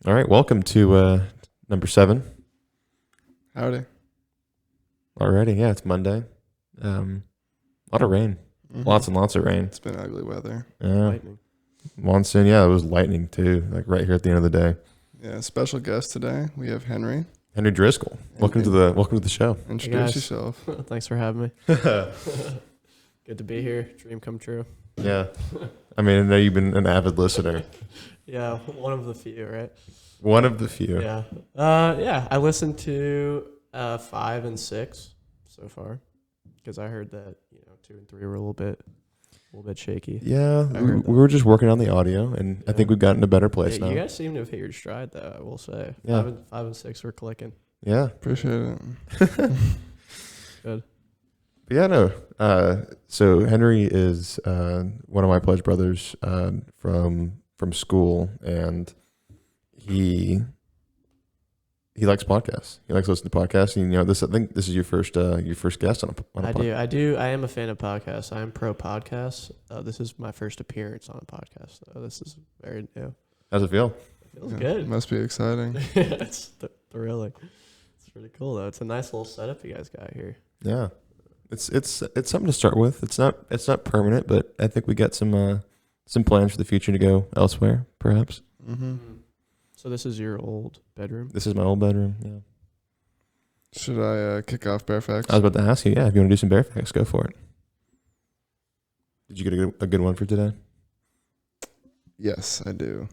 All right, welcome to number 7 Howdy. already. Yeah, it's Monday. A lot of rain, lots and lots of rain. It's been ugly weather. Lightning. Monsoon. Yeah, it was lightning too. Like right here at the end of the day. Yeah, special guest today. We have Henry. Henry Driscoll. Welcome to the show. Introduce guys. yourself. Thanks for having me. Good to be here. Dream come true. Yeah, I mean, I know you've been an avid listener. Yeah, one of the few, right? One of the few. Yeah. Yeah, I listened to 5 and 6 so far because I heard that 2 and 3 were a little bit shaky. Yeah, I we heard that. were just working on the audio, and I think we've gotten a better place Yeah, now. you guys seem to have hit your stride, though. I will say. Yeah. 5 and 6 were clicking. Yeah. Appreciate it. Good. But yeah, no. So Henry is one of my pledge brothers from school, and he likes podcasts. He likes listening to podcasts. And I think this is your first guest on a podcast. I do. I am a fan of podcasts. I am pro podcasts. This is my first appearance on a podcast, though. This is very new. How's it feel? It feels Yeah, good. Must be exciting. It's thrilling. It's pretty cool though. It's a nice little setup you guys got here. Yeah, it's something to start with. It's not permanent, but I think we got some plans for the future to go elsewhere, perhaps. Mm-hmm. So this is your old bedroom. This is my old bedroom. Yeah. Should I kick off Bear Facts? I was about to ask you. Yeah, if you want to do some bear facts, go for it. Did you get a good one for today? Yes, I do.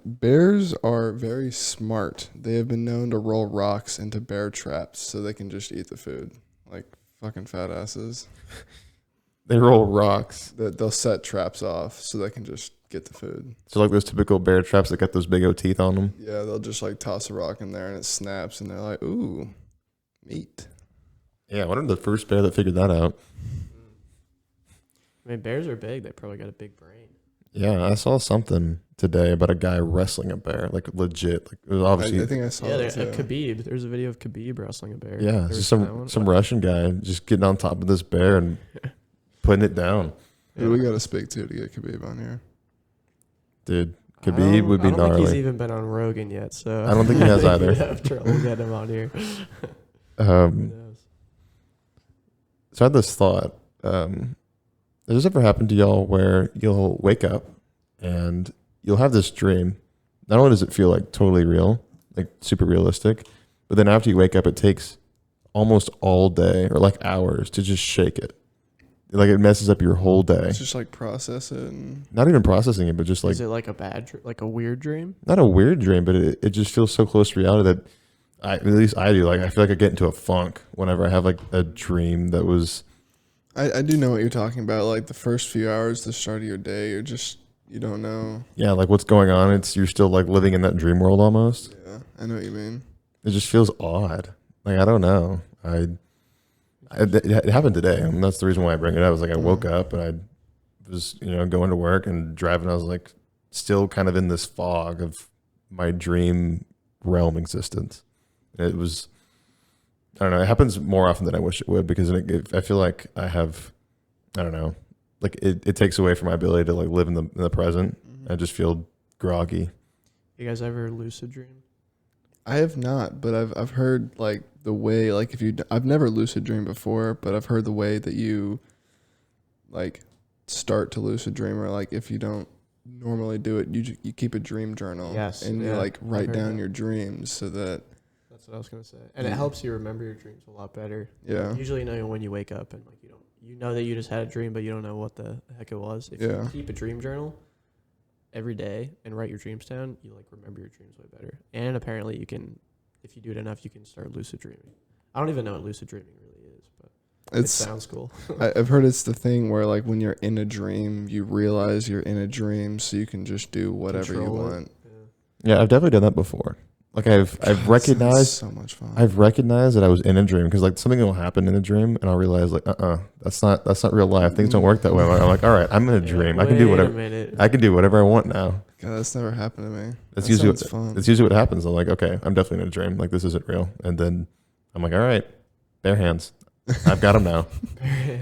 Bears are very smart. They have been known to roll rocks into bear traps so they can just eat the food. Like fucking fat asses. They roll rocks. They'll set traps off so they can just get the food. So like those typical bear traps that got those big old teeth on them. Yeah, they'll just like toss a rock in there and it snaps and they're like, ooh, meat. Yeah, I wonder the first bear that figured that out. I mean, bears are big. They probably got a big brain. Yeah, I saw something today about a guy wrestling a bear, like legit. Like it was obviously, I think I saw Yeah, that there's too. Khabib. There's a video of Khabib wrestling a bear. yeah, Ever it's just seen that one? some Russian guy just getting on top of this bear and putting it down. Dude, we got to speak to get Khabib on here. Dude, Khabib would be I don't think he's gnarly. even been on Rogan yet, so I don't think he has you'd either. have trouble getting him on here. Who knows? So I had this thought. Has this ever happened to y'all where you'll wake up and you'll have this dream? Not only does it feel like totally real, like super realistic, but then after you wake up, it takes almost all day or like hours to just shake it. Like it messes up your whole day. It's just like process it. And Not even processing it, but just like Is it like a like a weird dream? not a weird dream, but it just feels so close to reality that at least I do. Like I feel like I get into a funk whenever I have like a dream that was. I do know what you're talking about. Like the first few hours, the start of your day, you don't know. Yeah, like what's going on? You're still like living in that dream world almost. Yeah, I know what you mean. It just feels odd. Like I don't know. It happened today, and that's the reason why I bring it up. I was like I woke up and I was going to work and driving. I was like still kind of in this fog of my dream realm existence. It was. I don't know. It happens more often than I wish it would because I feel like I have. I don't know. Like it takes away from my ability to like live in the present. I just feel groggy. You guys ever lucid dream? I have not, but I've heard like the way like I've never lucid dreamed before, but I've heard the way that you like start to lucid dream, or like if you don't normally do it, you keep a dream journal. Yes, and you yeah, like I've write heard down that. your dreams so that That's what I was gonna say. And Yeah. it helps you remember your dreams a lot better. yeah. Usually, when you wake up and like you know that you just had a dream, but you don't know what the heck it was. If Yeah. you keep a dream journal every day and write your dreams down, you like remember your dreams way better. And apparently, you can, if you do it enough, you can start lucid dreaming. I don't even know what lucid dreaming really is, but it It's sounds cool. I've heard it's the thing where like when you're in a dream, you realize you're in a dream, so you can just do whatever you Control it. want. Yeah. Yeah, I've definitely done that before. Like I've Sounds recognized so much fun. I've recognized that I was in a dream because like something will happen in a dream and I'll realize like that's not real life. Things don't work that way. I'm like, all right, I'm in a dream. I can do Wait a whatever. minute. I can do whatever I want now. God, that's never happened to me. That's That usually sounds fun. That's usually what happens. I'm like, okay, I'm definitely in a dream. Like this isn't real. And then I'm like, all right, bare hands. I've got them now.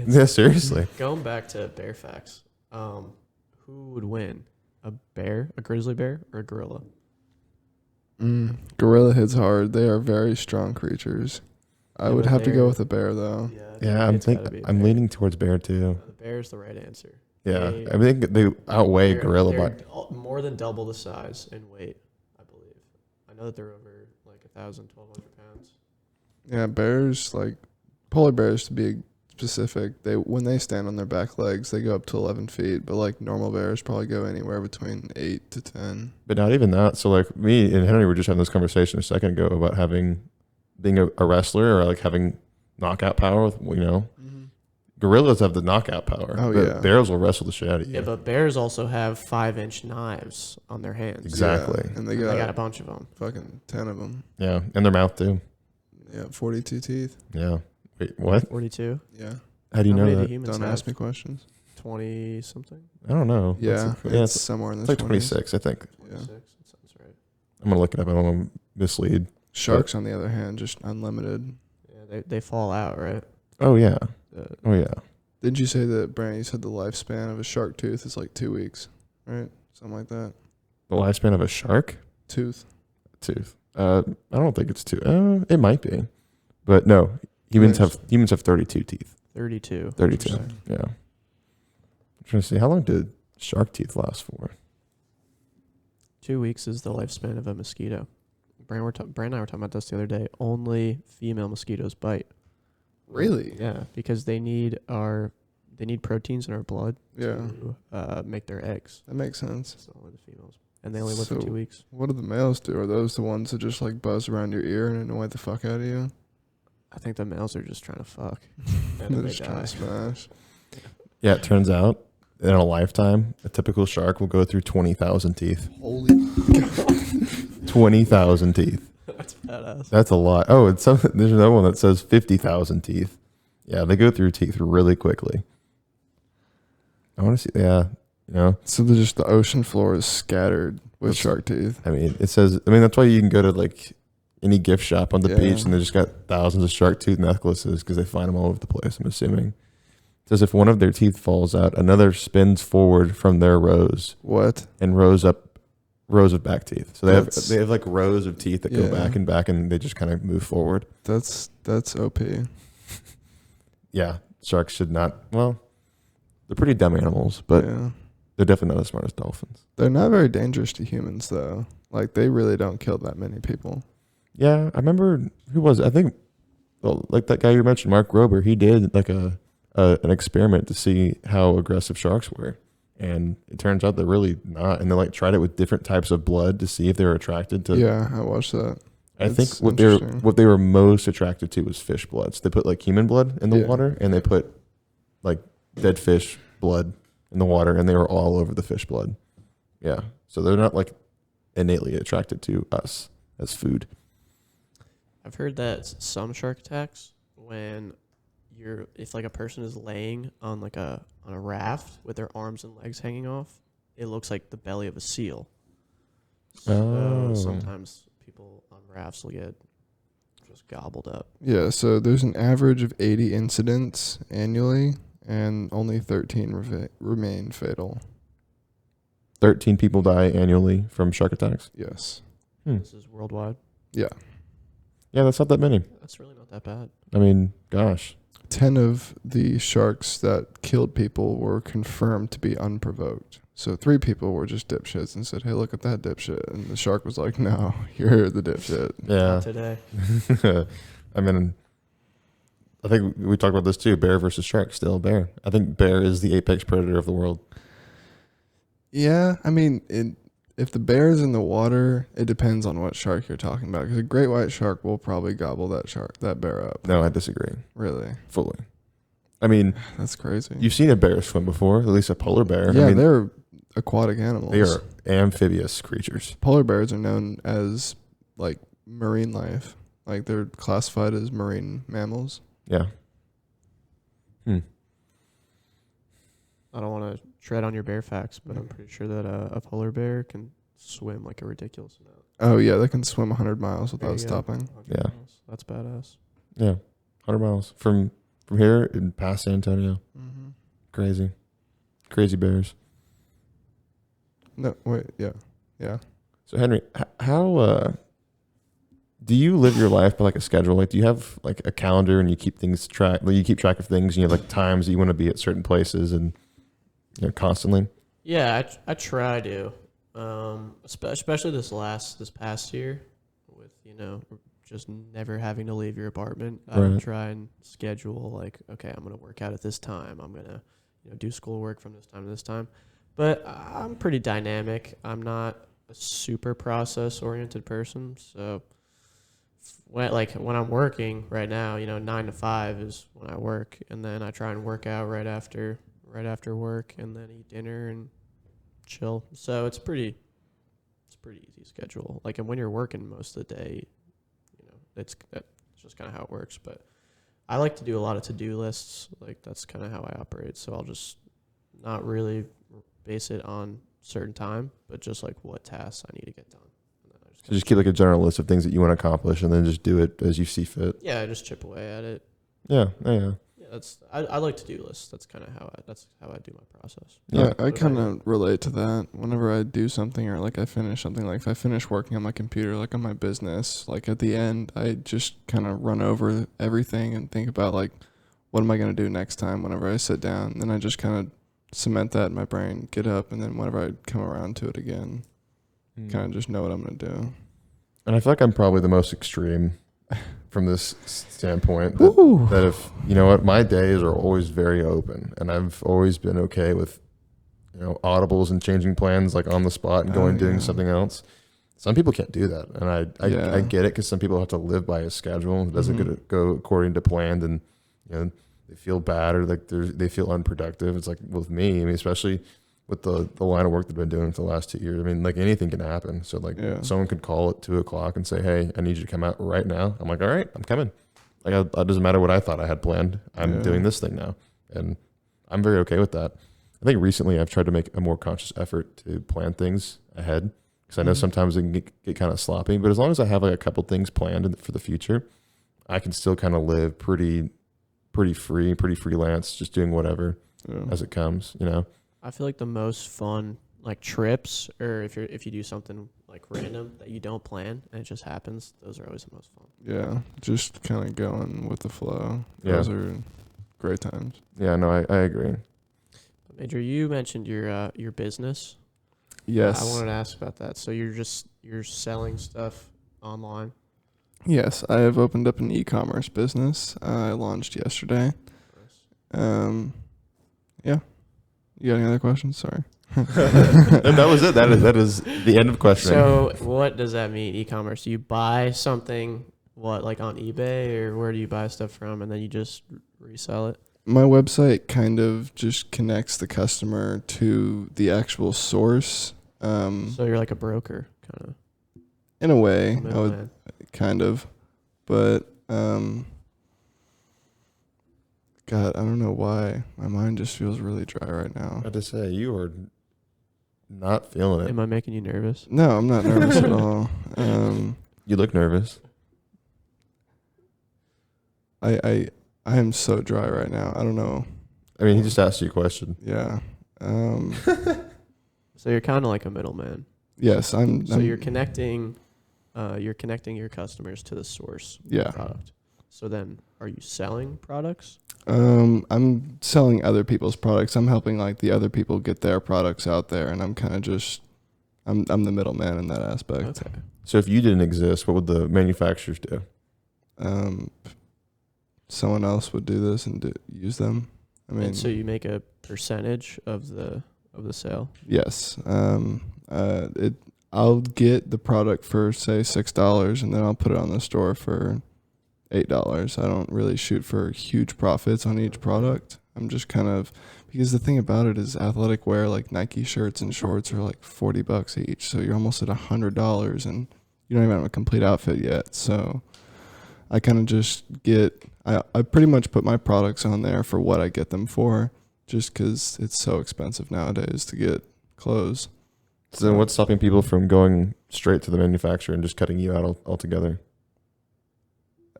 Yeah, seriously. Going back to bear facts, who would win? A bear, a grizzly bear, or a gorilla? Gorilla hits hard. They are very strong creatures. I Yeah, would but have to go they're- with a bear though. Yeah, I'm leaning towards bear too. The bear's the right answer. Yeah, They- I think they outweigh gorilla they're by. more than double the size and weight, I believe. I know that they're over like 1,000, 1,200 pounds. Yeah, bears, like polar bears to be specific, they when they stand on their back legs, they go up to 11 feet, but like normal bears probably go anywhere between 8 to 10. But not even that. So like me and Henry were just having this conversation a second ago about being a wrestler or like having knockout power with, gorillas have the knockout power. Oh, but yeah. bears will wrestle the shit out of you. Yeah, but bears also have 5-inch knives on their hands. Exactly. Yeah, and they They got, got a bunch of them. fucking 10 of them. Yeah, and their mouth too. Yeah, 42 teeth. Yeah. Wait, what? 42. Yeah. How do you How know many do that? humans Don't have? ask me questions. 20 something. I don't know. Yeah, yeah, it's it's, somewhere in the it's like 20s. 26, I think. 26. That sounds right. I'm gonna look it up. I don't want to mislead. Sharks, on the other hand, just unlimited. Yeah, they fall out, right? Oh yeah. Uh, Oh yeah. Didn't you say that, Brandon, you said the lifespan of a shark tooth is like 2 weeks, right? Something like that. The lifespan of a shark Tooth. tooth. I don't think it's two. It might be, but no. Humans have 32 teeth. 32. 32. Interesting. Yeah. I'm trying to see how long did shark teeth last for. 2 weeks is the lifespan of a mosquito. Brand and I were talking about this the other day. Only female mosquitoes bite. Really? Yeah, because they need proteins in our blood Yeah. to make their eggs. That makes sense. So only the females, and they only live for So- 2 weeks. What do the males do? Are those the ones that just like buzz around your ear and annoy the fuck out of you? I think the males are just trying to fuck. And They're then they just trying die. to smash. Yeah, it turns out in a lifetime, a typical shark will go through 20,000 teeth. Holy 20,000 teeth. That's badass. That's a lot. Oh, there's another one that says 50,000 teeth. Yeah, they go through teeth really quickly. I want to see. Yeah, So the ocean floor is scattered with That's- shark teeth. I mean, it says. I mean, that's why you can go to like any gift shop on the Yeah. beach and they just got thousands of shark tooth necklaces because they find them all over the place. I'm assuming. It says if one of their teeth falls out, another spins forward from their rows What? and rows of back teeth. So That's- they have like rows of teeth that go Yeah. back and back, and they just kind of move forward. That's OP. Yeah, sharks should not. Well, they're pretty dumb animals, but yeah. they're definitely not as smart as dolphins. They're not very dangerous to humans though. Like they really don't kill that many people. Yeah, I remember who was it? I think, well, like that guy you mentioned, Mark Grober. He did like an experiment to see how aggressive sharks were, and it turns out they're really not. And they like tried it with different types of blood to see if they were attracted to. Yeah, I watched that. I think It's what they were most attracted to was fish blood. So they put like human blood in the Yeah. water, and they put like dead fish blood in the water, and they were all over the fish blood. Yeah, so they're not like innately attracted to us as food. I've heard that some shark attacks, when if like a person is laying on on a raft with their arms and legs hanging off, it looks like the belly of a seal. So Oh. sometimes people on rafts will get just gobbled up. Yeah, so there's an average of 80 incidents annually, and only 13 remain fatal. 13 people die annually from shark attacks. Yes. This is worldwide. Yeah, that's not that many. That's really not that bad. I mean, gosh. 10 of the sharks that killed people were confirmed to be unprovoked. So 3 people were just dipshits and said, "Hey, look at that dipshit." And the shark was like, "No, you're the dipshit." Yeah. Not today. I mean, I think we talked about this too. Bear versus shark, still bear. I think bear is the apex predator of the world. Yeah, I mean, if the bear's in the water, it depends on what shark you're talking about. Because a great white shark will probably gobble that bear up. No, I disagree Really? fully. I mean, That's crazy. you've seen a bear swim before, at least a polar bear. Yeah, I mean, they're aquatic animals. they are amphibious creatures. Polar bears are known as like marine life. Like they're classified as marine mammals. Yeah. I don't want to tread on your bear facts, but I'm pretty sure that a polar bear can swim like a ridiculous amount. Oh yeah, they can swim 100 miles There without you go. stopping. 100 Yeah. miles. That's badass. Yeah. 100 miles from here in past San Antonio. Mm-hmm. Crazy bears. No, wait, yeah. So Henry, how Do you live your life by like a schedule? Like, do you have like a calendar and you keep things track? Like, you keep track of things, and you have like times that you want to be at certain places, and constantly. Yeah, I try to. Especially this past year, with just never having to leave your apartment. I would Right. try and schedule like, okay, I'm gonna work out at this time. I'm gonna do schoolwork from this time to this time. But I'm pretty dynamic. I'm not a super process oriented person, so when I'm working right now, 9 to 5 is when I work, and then I try and work out right after work, and then eat dinner and chill. So it's pretty easy schedule. Like, and when you're working most of the day, that's just kind of how it works. But I like to do a lot of to-do lists. Like, that's kind of how I operate. So I'll just not really base it on certain time, but just like what tasks I need to get done. And then I So just keep like a general list of things that you want to accomplish, and then just do it as you see fit. yeah, I just chip away at it. Yeah. Yeah. Yeah, I like to-do lists. That's kind of how I do my process. Yeah. I kind of relate to that. Whenever I do something or like I finish something, like if I finish working on my computer, like on my business, like at the end, I just kind of run over everything and think about like, what am I going to do next time whenever I sit down? And then I just kind of cement that in my brain, get up, and then whenever I come around to it again, kind of just know what I'm going to do. And I feel like I'm probably the most extreme from this standpoint. That if my days are always very open, and I've always been okay with audibles and changing plans like on the spot and going doing something else. Some people can't do that, and I get it, because some people have to live by a schedule. It doesn't go according to plan, and they feel bad, or like they feel unproductive. It's like with me, I mean, especially with the line of work that I've been doing for the last 2 years. I mean, like anything can happen. So like someone could call at 2:00 and say, "Hey, I need you to come out right now." I'm like, "All right, I'm coming." Like, it doesn't matter what I thought I had planned. I'm doing this thing now, and I'm very okay with that. I think recently I've tried to make a more conscious effort to plan things ahead, because I know sometimes it can get kind of sloppy. But as long as I have like a couple things planned for the future, I can still kind of live pretty free, pretty freelance, just doing whatever as it comes. I feel like the most fun like trips, or if you do something like random that you don't plan and it just happens, those are always the most fun. Yeah, just kind of going with the flow. Yeah. Those are great times. Yeah, no, I agree. But Major, you mentioned your business. Yes. I wanted to ask about that. So you're selling stuff online. Yes, I have opened up an e-commerce business. I launched yesterday. Yeah. You got any other questions? Sorry. And that was it. That is the end of questioning. So what does that mean, e-commerce? Do you buy something, like on eBay, or where do you buy stuff from, and then you just resell it? My website kind of just connects the customer to the actual source. So you're like a broker, kind of. In a way, I Middleman. would kind of, but God, I don't know why my mind just feels really dry right now. I had to say, you are not feeling it. Am I making you nervous? No, I'm not nervous at all. You look nervous. I am so dry right now. I don't know. I mean, he just asked you a question. Yeah. So you're kind of like a middleman. Yes, I'm. So you're connecting your customers to the source Yeah. product. So then, are you selling products? I'm selling other people's products. I'm helping like the other people get their products out there, and I'm kind of just, I'm the middleman in that aspect. Okay. So if you didn't exist, what would the manufacturers do? Someone else would do this and use them. I mean, And so you make a percentage of the sale. yes. I'll get the product for say $6, and then I'll put it on the store for $8. I don't really shoot for huge profits on each product. I'm just kind of, because the thing about it is athletic wear, like Nike shirts and shorts are like $40 each. So you're almost at $100, and you don't even have a complete outfit yet. So I kind of just I pretty much put my products on there for what I get them for, just because it's so expensive nowadays to get clothes. So then what's stopping people from going straight to the manufacturer and just cutting you out altogether?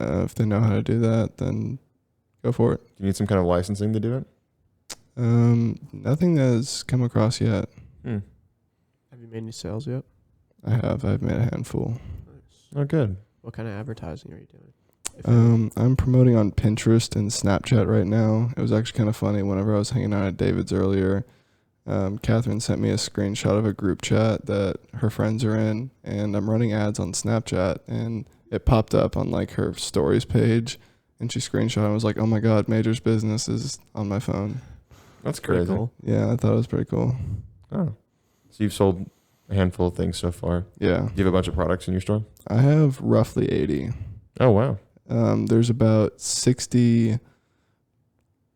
If they know how to do that, then go for it. Do you need some kind of licensing to do it? Nothing has come across yet. Have you made any sales yet? I've made a handful. Nice. Oh, good. What kind of advertising are you doing? If any? I'm promoting on Pinterest and Snapchat right now. It was actually kind of funny. Whenever I was hanging out at David's earlier, Catherine sent me a screenshot of a group chat that her friends are in, and I'm running ads on Snapchat, and it popped up on like her stories page, and she screenshot and was like, "Oh my God, Major's business is on my phone." That's Pretty crazy. cool. Yeah, I thought it was pretty cool. Oh, so you've sold a handful of things so far. Yeah, Do you have a bunch of products in your store? I have roughly 80. Oh wow. There's about 60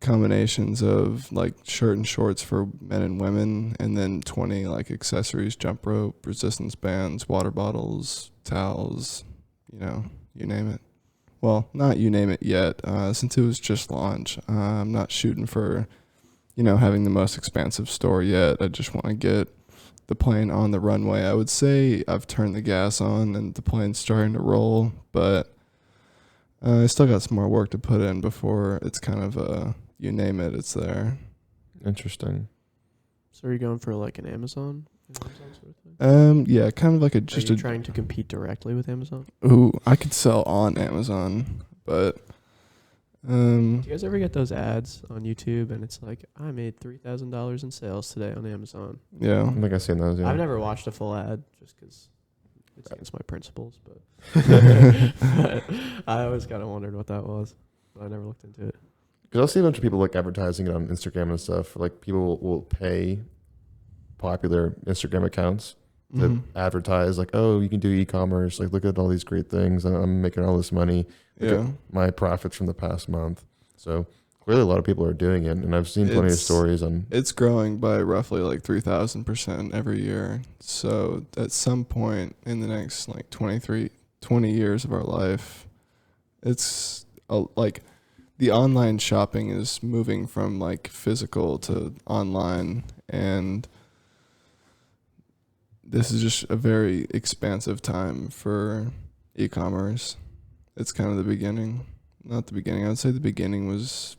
combinations of like shirt and shorts for men and women, and then 20 like accessories, jump rope, resistance bands, water bottles, towels, you name it. Well, not you name it yet, since it was just launch. I'm not shooting for, having the most expansive store yet. I just want to get the plane on the runway. I would say I've turned the gas on and the plane's starting to roll, but I still got some more work to put in before it's kind of you name it, it's there. Interesting. So are you going for like an Amazon sort of thing? Yeah, kind of like Are you trying to compete directly with Amazon? I could sell on Amazon, but Do you guys ever get those ads on YouTube and it's like, I made $3,000 in sales today on Amazon? yeah. I think I've seen those. Yeah. I've never watched a full ad just because it's against my principles, but I always kind of wondered what that was. But I never looked into it. Because I'll see a bunch of people like advertising it on Instagram and stuff. Like people will pay popular Instagram accounts to Mhm. advertise, like, oh, you can do e-commerce. Like, look at all these great things, and I'm making all this money. Look Yeah. at my profits from the past month. So clearly, a lot of people are doing it, and I've seen plenty of stories on. It's growing by roughly like 3,000% every year. So at some point in the next like 20 years of our life, it's like the online shopping is moving from like physical to online, and this is just a very expansive time for e-commerce. It's kind of the beginning. Not the beginning. I would say the beginning was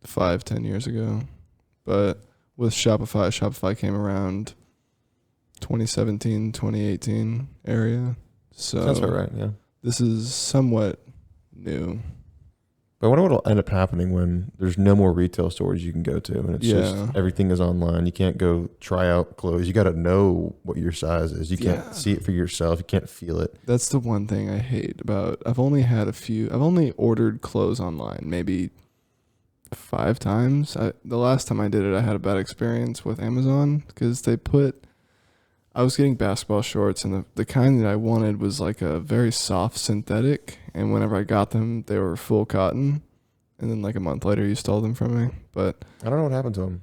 5-10 years ago. But with Shopify came around 2017, 2018 area. So That's right, yeah. this is somewhat new. But I wonder what'll end up happening when there's no more retail stores you can go to, and it's Yeah. just everything is online. You can't go try out clothes. You got to know what your size is. You can't Yeah. see it for yourself. You can't feel it. That's the one thing I hate about. I've only ordered clothes online maybe 5 times. The last time I did it, I had a bad experience with Amazon because I was getting basketball shorts, and the kind that I wanted was like a very soft synthetic, and whenever I got them, they were full cotton, and then like a month later, you stole them from me. But I don't know what happened to them.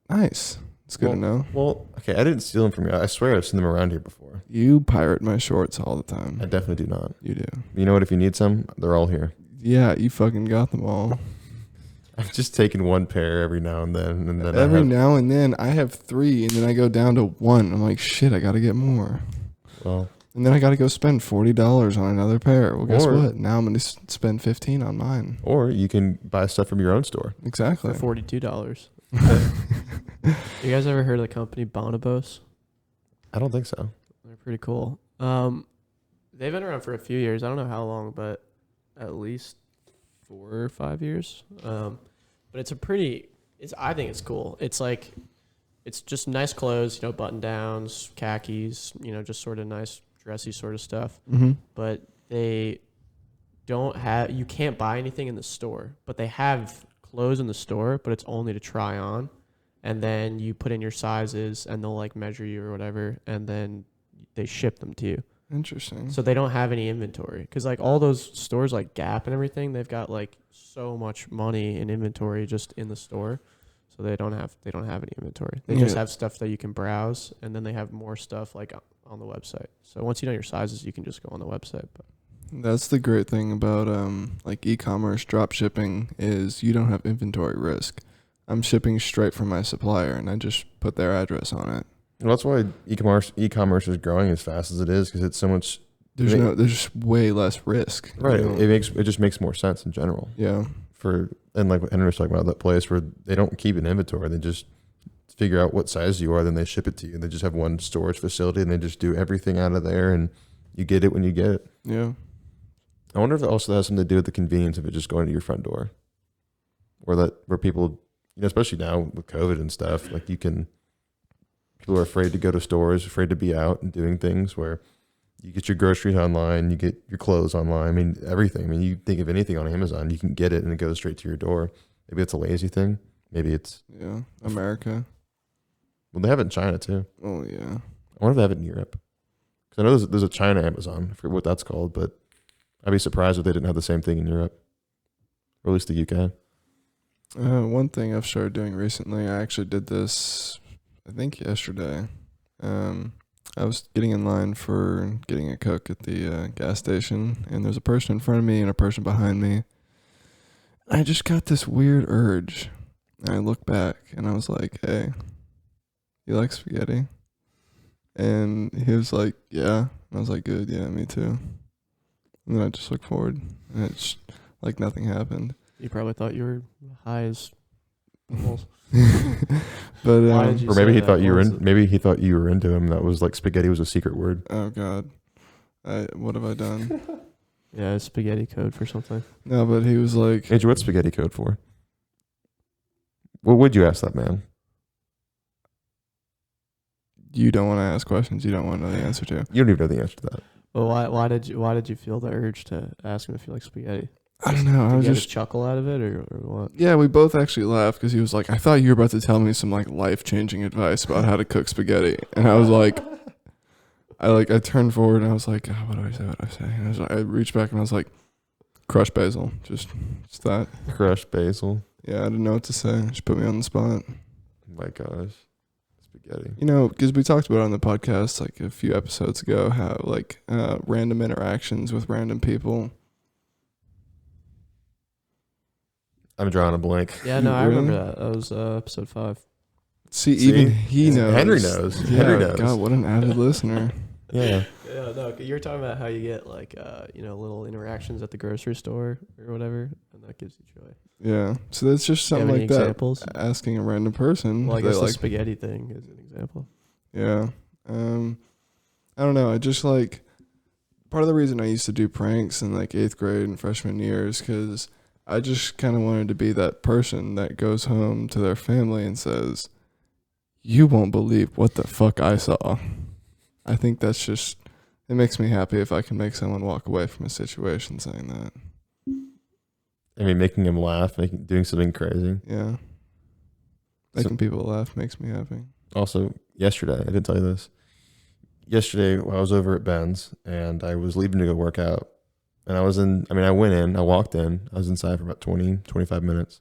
nice. It's good to know. Well, okay, I didn't steal them from you. I swear I've seen them around here before. You pirate my shorts all the time. I definitely do not. You do. You know what? If you need some, they're all here. Yeah, you fucking got them all. I've just taken one pair every now and then, Every now and then, I have 3, and then I go down to 1. I'm like, shit, I got to get more. Well, And then I got to go spend $40 on another pair. Well, guess Or- what? Now I'm going to spend $15 on mine. or you can buy stuff from your own store. Exactly. For $42. You guys ever heard of the company Bonobos? I don't think so. They're pretty cool. They've been around for a few years. I don't know how long, but at least 4 or 5 years. But I think it's cool. It's just nice clothes, button downs, khakis, just sort of nice dressy sort of stuff. Mm-hmm. But you can't buy anything in the store, but they have clothes in the store, but it's only to try on. And then you put in your sizes and they'll like measure you or whatever. And then they ship them to you. Interesting. So they don't have any inventory because like all those stores like Gap and everything, they've got like so much money in inventory just in the store. So they don't have any inventory. They just Yeah. have stuff that you can browse, and then they have more stuff like on the website. So once you know your sizes, you can just go on the website. But That's the great thing about like e-commerce drop shipping is you don't have inventory risk. I'm shipping straight from my supplier, and I just put their address on it. Well, that's why e-commerce is growing as fast as it is, because it's so much. There's just way less risk. Right. You know? It just makes more sense in general. Yeah. And like what Henry was talking about, that place where they don't keep an inventory. They just figure out what size you are, then they ship it to you. They just have one storage facility, and they just do everything out of there, and You get it when you get it. Yeah. I wonder if it also has something to do with the convenience of it just going to your front door, where people, especially now with COVID and stuff, like people are afraid to go to stores, afraid to be out and doing things where you get your groceries online, you get your clothes online. I mean, everything. I mean, you think of anything on Amazon, you can get it and it goes straight to your door. Maybe it's a lazy thing. Maybe it's America. Well, they have it in China too. Oh yeah. I wonder if they have it in Europe. Because I know there's a China Amazon. I forget what that's called, but I'd be surprised if they didn't have the same thing in Europe, or at least the UK. One thing I've started doing recently, I actually did this, I think yesterday. I was getting in line for getting a Coke at the gas station, and there's a person in front of me and a person behind me. I just got this weird urge. And I looked back, and I was like, hey, you like spaghetti? And he was like, yeah. And I was like, good, yeah, me too. And then I just looked forward, and it's like nothing happened. You probably thought you were high as balls. But Why did you Or maybe say he that? thought you were What was in. Maybe he thought you were into him. That was like spaghetti was a secret word. oh god, what have I done? Yeah, it's spaghetti code for something. No, but he was like, Andrew, what's spaghetti code for? What would you ask that man? you don't want to ask questions you don't want to know the answer to. You don't even know the answer to that. Well, why did you feel the urge to ask him if you like spaghetti? I don't know. I Did was you get just a chuckle out of it or what? yeah. We both actually laughed because he was like, I thought you were about to tell me some like life changing advice about how to cook spaghetti, and I was like, I turned forward and I was like, oh, what do I say? What do I say? And I reached back and I was like, crushed basil, just that. Crushed basil. Yeah, I didn't know what to say. Just put me on the spot. My gosh, spaghetti. Because we talked about it on the podcast like a few episodes ago, how like random interactions with random people. I'm drawing a blank. Yeah, no, I Really? remember that. That was episode 5. See, See? even he knows. Henry knows. Yeah, Henry knows. God, what an avid listener. Yeah. Yeah, no, you were talking about how you get like little interactions at the grocery store or whatever, and that gives you joy. Yeah, so that's just Do you something have like any that. examples? Asking a random person. Well, I they guess the like, spaghetti thing is an example. yeah. I don't know. I just like part of the reason I used to do pranks in like 8th grade and freshman years because I just kind of wanted to be that person that goes home to their family and says, "You won't believe what the fuck I saw." I think that's just it makes me happy if I can make someone walk away from a situation saying that. I mean, making him laugh, doing something crazy. Yeah. Making people laugh makes me happy. Also, yesterday, I didn't tell you this. Yesterday, I was over at Ben's and I was leaving to go work out. And I walked in, I was inside for about 20, 25 minutes.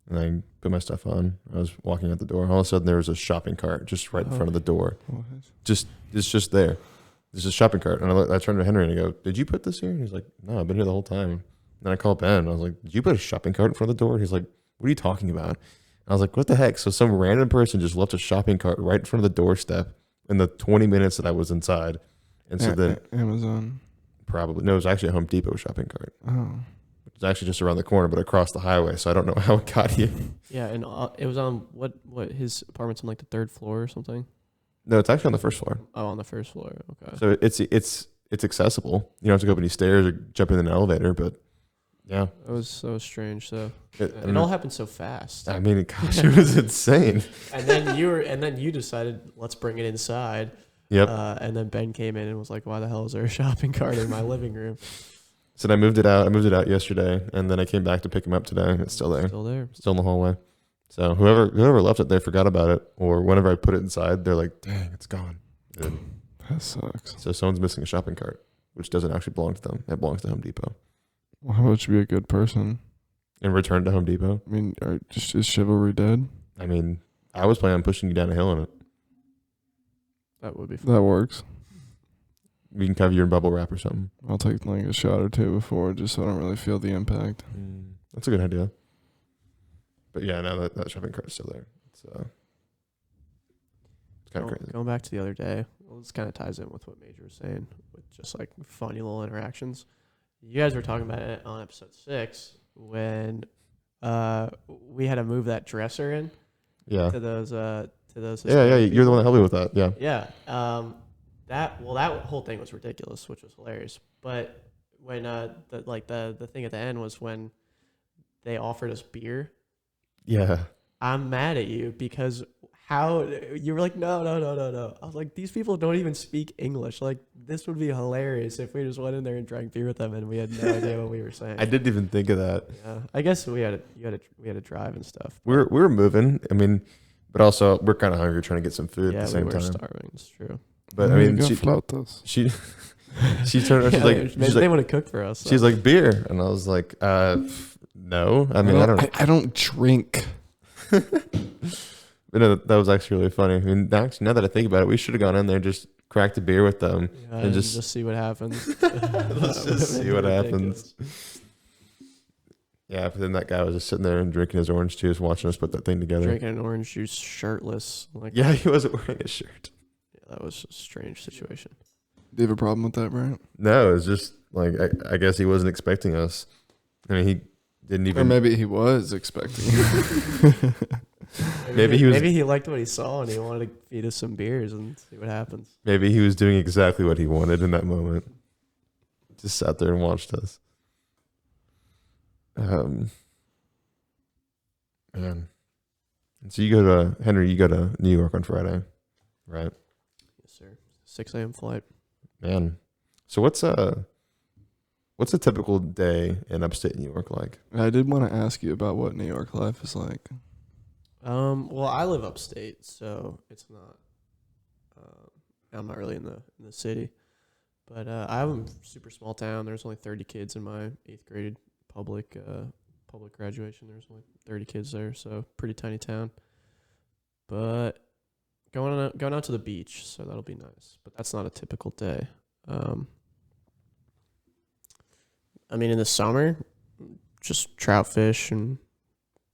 And I put my stuff on. I was walking out the door. All of a sudden, there was a shopping cart just right in front of the door. What? It's just there. There's a shopping cart. And I turned to Henry and I go, "Did you put this here?" And he's like, "No, I've been here the whole time." And then I called Ben and I was like, "Did you put a shopping cart in front of the door?" And he's like, "What are you talking about?" And I was like, "What the heck?" So some random person just left a shopping cart right in front of the doorstep in the 20 minutes that I was inside. And so then Amazon. probably, no, it was actually a Home Depot shopping cart. Oh. It's actually just around the corner, but across the highway. So I don't know how it got here. Yeah, and it was on what his apartment's on like the 3rd floor or something. No, it's actually on the first floor. Oh, on the 1st floor. Okay. So it's accessible. You don't have to go up any stairs or jump in an elevator, but yeah. That was so strange. So It it all happened so fast. I mean, gosh, it was insane. And then you decided let's bring it inside. Yep. And then Ben came in and was like, "Why the hell is there a shopping cart in my living room?" So I moved it out. I moved it out yesterday, and then I came back to pick him up today, and it's still there. Still there. Still in the hallway. So whoever left it there forgot about it, or whenever I put it inside, they're like, "Dang, it's gone." And That sucks. so someone's missing a shopping cart, which doesn't actually belong to them. It belongs to Home Depot. Well, how about you be a good person? And return to Home Depot. I mean, is chivalry dead? I mean, I was planning on pushing you down a hill in it. That would be fun. That works. We can cover you in bubble wrap or something. I'll take like a shot or two before, just so I don't really feel the impact. That's a good idea. But yeah, no, that shopping cart's still there. It's kind of crazy. Going back to the other day, well, this kind of ties in with what Major was saying, with just like funny little interactions. You guys were talking about it on episode 6 when we had to move that dresser in Yeah. to those Yeah, you're the one that helped me with that. Yeah. Yeah. that whole thing was ridiculous, which was hilarious. But when the thing at the end was when they offered us beer. Yeah. I'm mad at you because how you were like, no. I was like, these people don't even speak English. Like, this would be hilarious if we just went in there and drank beer with them and we had no idea what we were saying. I didn't even think of that. Yeah, I guess we had to drive and stuff. We were moving. I mean, but also we're kind of hungry, trying to get some food Yeah, at the same we were time. starving. It's true. But I mean, she flautas. she turned around. She's like, maybe they want to cook for us. So. She's like, beer, and I was like, no. I mean, I don't drink. But no, that was actually really funny. I mean, actually, now that I think about it, we should have gone in there and just cracked a beer with them and just see what happens. Let's just see what happens. Yeah, but then that guy was just sitting there and drinking his orange juice, watching us put that thing together. Drinking an orange juice shirtless. Like, yeah, he wasn't wearing a shirt. Yeah, that was a strange situation. Do you have a problem with that, Brent? No, it was just like I guess he wasn't expecting us. I mean, he didn't even. Or maybe he was expecting. Maybe he liked what he saw and he wanted to feed us some beers and see what happens. Maybe he was doing exactly what he wanted in that moment. Just sat there and watched us. Man. And so you go to New York on Friday, right? Yes, sir. 6 a.m. flight. Man. So what's a typical day in upstate New York like? I did want to ask you about what New York life is like. Well, I live upstate, so it's not. I'm not really in the city, but I have a super small town. There's only 30 kids in my 8th grade public graduation. There's only 30 kids there, so pretty tiny town. But going out to the beach, so that'll be nice. But that's not a typical day. I mean, in the summer, just trout fish and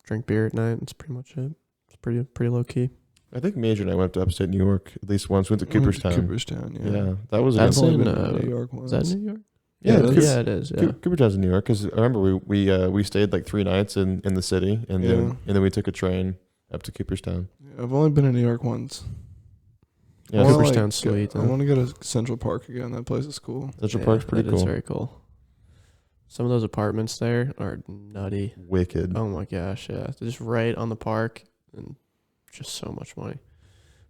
drink beer at night. That's pretty much it. It's pretty low key. I think Major and I went to upstate New York at least once. Went to Cooperstown. Cooperstown, yeah. Yeah, that was. That's a good in one. New York once. Is that New York? Yeah, it is. Yeah. Cooperstown's in New York because I remember we stayed like 3 nights in the city and then we took a train up to Cooperstown. Yeah, I've only been in New York once. Yeah, I wanna, Cooperstown's sweet. I want to go to Central Park again. That place is cool. Central Park's pretty cool. It's very cool. Some of those apartments there are nutty. Wicked. Oh my gosh, yeah. They're just right on the park and just so much money.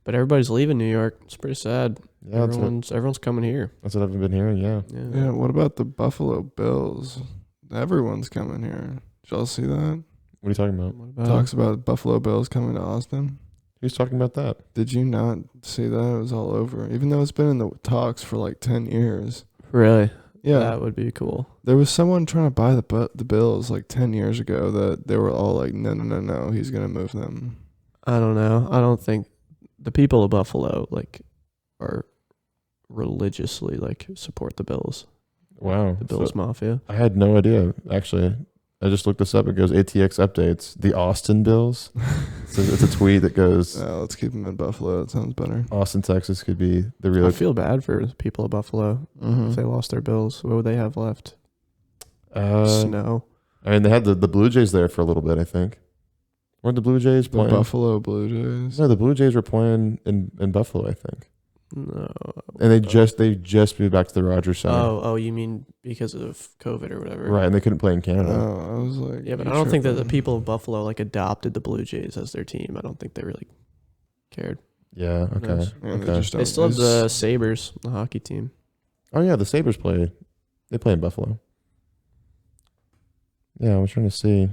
But everybody's leaving New York. It's pretty sad. Yeah, everyone's coming here. that's what I've been hearing. Yeah. Yeah, what about the Buffalo Bills? Everyone's coming here. Did y'all see that? What are you talking about? What about Talks about Buffalo Bills coming to Austin. Who's talking about that? Did you not see that? It was all over. Even though it's been in the talks for like 10 years. Really? Yeah. That would be cool. There was someone trying to buy the Bills like 10 years ago that they were all like, no, he's going to move them. I don't know. I don't think the people of Buffalo are religiously support the Bills. Wow. The Bills Mafia. I had no idea, actually. I just looked this up. It goes ATX updates. The Austin Bills. So it's a tweet that goes, Let's keep them in Buffalo. That sounds better. Austin, Texas could be the real. I feel bad for the people of Buffalo. If they lost their Bills, what would they have left? Snow. I mean, they had the Blue Jays there for a little bit, I think. Weren't the Blue Jays The playing? Buffalo Blue Jays. No, the Blue Jays were playing in Buffalo, I think. No. And they just moved back to the Rogers Center. Oh, you mean because of COVID or whatever? Right, and they couldn't play in Canada. Oh, I was like, Yeah, but I you don't think that the tripping. people of Buffalo adopted the Blue Jays as their team. I don't think they really cared. Yeah, okay. knows? Yeah, Okay. they just They don't- still have it's- the Sabres, the hockey team. Oh, yeah, the Sabres play. They play in Buffalo. Yeah, I was trying to see.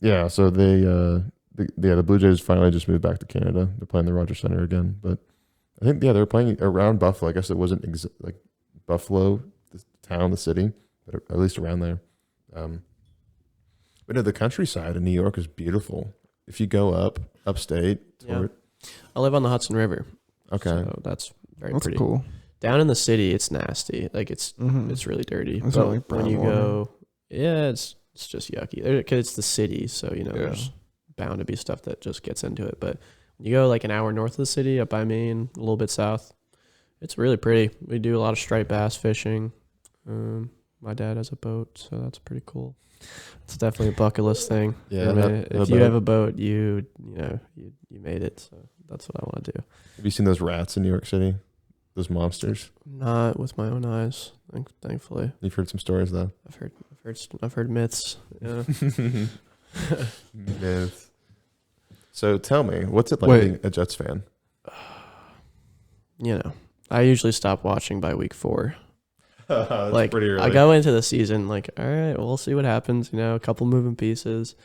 Yeah, so the Blue Jays finally just moved back to Canada. They're playing the Rogers Center again. But I think, they were playing around Buffalo. I guess it wasn't Buffalo, the town, the city, but at least around there. But no, the countryside in New York is beautiful. If you go upstate. Yeah. I live on the Hudson River. Okay. So that's very That's pretty. cool. Down in the city, it's nasty. It's Mhm. it's really dirty. It's But not like when brown you water. go, yeah, it's just yucky. Because it's the city, so there's bound to be stuff that just gets into it. But when you go an hour north of the city, up by Maine, a little bit south, it's really pretty. We do a lot of striped bass fishing. My dad has a boat, so that's pretty cool. It's definitely a bucket list thing. Yeah, I mean, that if you boat. have a boat, you made it. So that's what I want to do. Have you seen those rats in New York City? Those monsters. Not with my own eyes, thankfully. You've heard some stories though. I've heard myths. Yeah. Myth. So tell me, what's it like Wait. being a Jets fan? You know, I usually stop watching by week 4. That's Like, pretty early. I go into the season like, all right, we'll see what happens. You know, a couple moving pieces.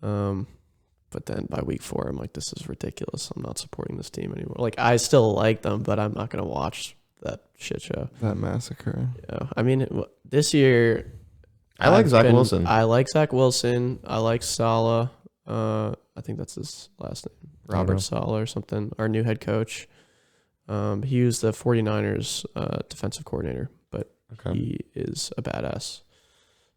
But then by week 4, I'm like, this is ridiculous. I'm not supporting this team anymore. Like, I still like them, but I'm not gonna watch that shit show. That massacre. Yeah, I mean, this year, I like Zach Wilson. I like Zach Wilson. I like Saleh. I think that's his last name, I don't know. Robert Saleh or something. Our new head coach. He was the 49ers defensive coordinator, but Okay. he is a badass.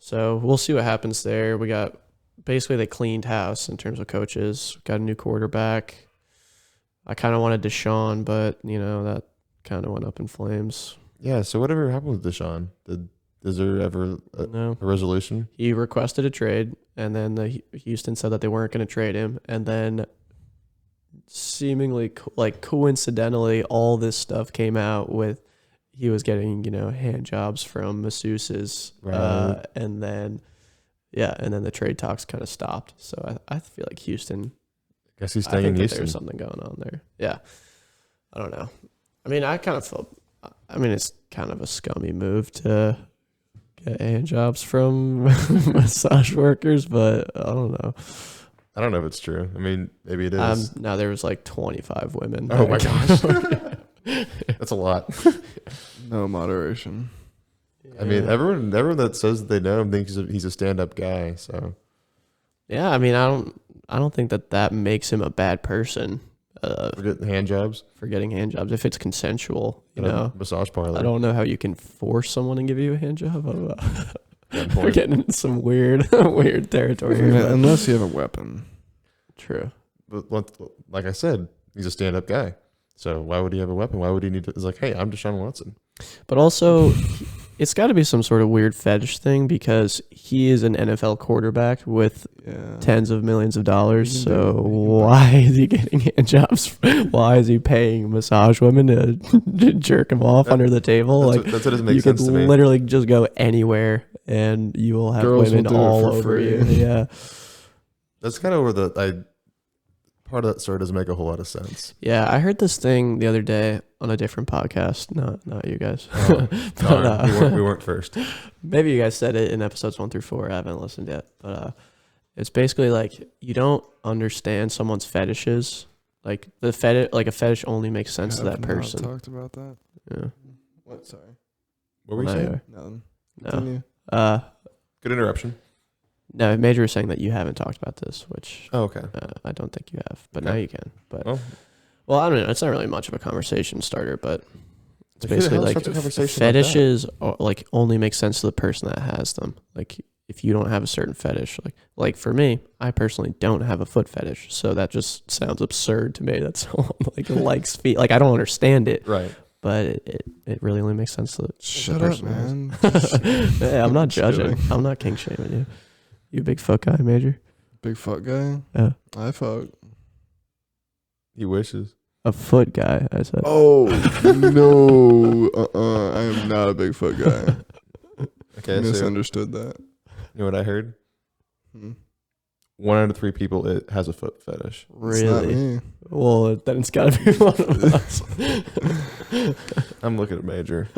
So we'll see what happens there. We got basically they cleaned house in terms of coaches. Got a new quarterback. I kind of wanted Deshaun, but that kind of went up in flames. Yeah. So whatever happened with Deshaun? Is there ever No, a resolution? he requested a trade, and then the Houston said that they weren't going to trade him, and then seemingly coincidentally, all this stuff came out with he was getting hand jobs from masseuses, Right. and then the trade talks kind of stopped. So I feel like Houston. Guess he's I staying in think that Houston. there's something going on there. Yeah, I don't know. I mean, it's kind of a scummy move to get hand jobs from massage workers, but I don't know. I don't know if it's true. I mean, maybe it is. Now there was like 25 women. Oh my there. gosh. That's a lot. No moderation. I mean, Yeah. everyone that says that they know him thinks he's a stand-up guy. So Yeah, I mean, I don't think that makes him a bad person we're getting hand jobs. for getting hand jobs if it's consensual. In a massage parlor. I don't know how you can force someone to give you a hand job. Good We're point. getting into some weird territory here. but- Unless you have a weapon. True. But like I said, he's a stand-up guy. So why would he have a weapon? Why would he need to? It's like, hey, I'm Deshaun Watson. But also, it's got to be some sort of weird fetish thing because he is an NFL quarterback with Yeah. tens of millions of dollars. He can So do- he can why is he getting hand jobs? Why is he paying massage women to jerk him off under the table? That's what doesn't make You could sense to me. literally just go anywhere and you will have Girls will women do it all for over free. you. Yeah. That's kind of where part of that story doesn't make a whole lot of sense. Yeah. I heard this thing the other day on a different podcast. Not you guys. Oh, But, darn, we weren't first. maybe you guys said it in episodes 1 through 4. I haven't listened yet, but it's basically like you don't understand someone's fetishes. Like a fetish only makes sense to Have that not person. Talked about that. Yeah. What? Sorry. What were you No, saying? Nothing. No. Continue. Good interruption. No. Major was saying that you haven't talked about this, which Oh, okay. I don't think you have, but Okay. now you can. But Well, well, I don't know. It's not really much of a conversation starter, but it's Who the basically hell like starts a conversation about fetishes like only make sense to the person that has them. Like if you don't have a certain fetish, like for me, I personally don't have a foot fetish, so that just sounds absurd to me. That someone likes feet. Like I don't understand it, right. but it really only makes sense to the Shut up, person that man. Hey, I'm not Just judging. kidding. I'm not king shaming you. You a big fuck guy, Major? Big fuck guy. Yeah. I fuck. He wishes. A foot guy, I said. Oh no. I am not a big foot guy. Okay, so Misunderstood that. you know what I heard? Hmm. 1 out of 3 people has a foot fetish. It's not Really? me. Well, then it's got to be one of us. I'm looking at Major.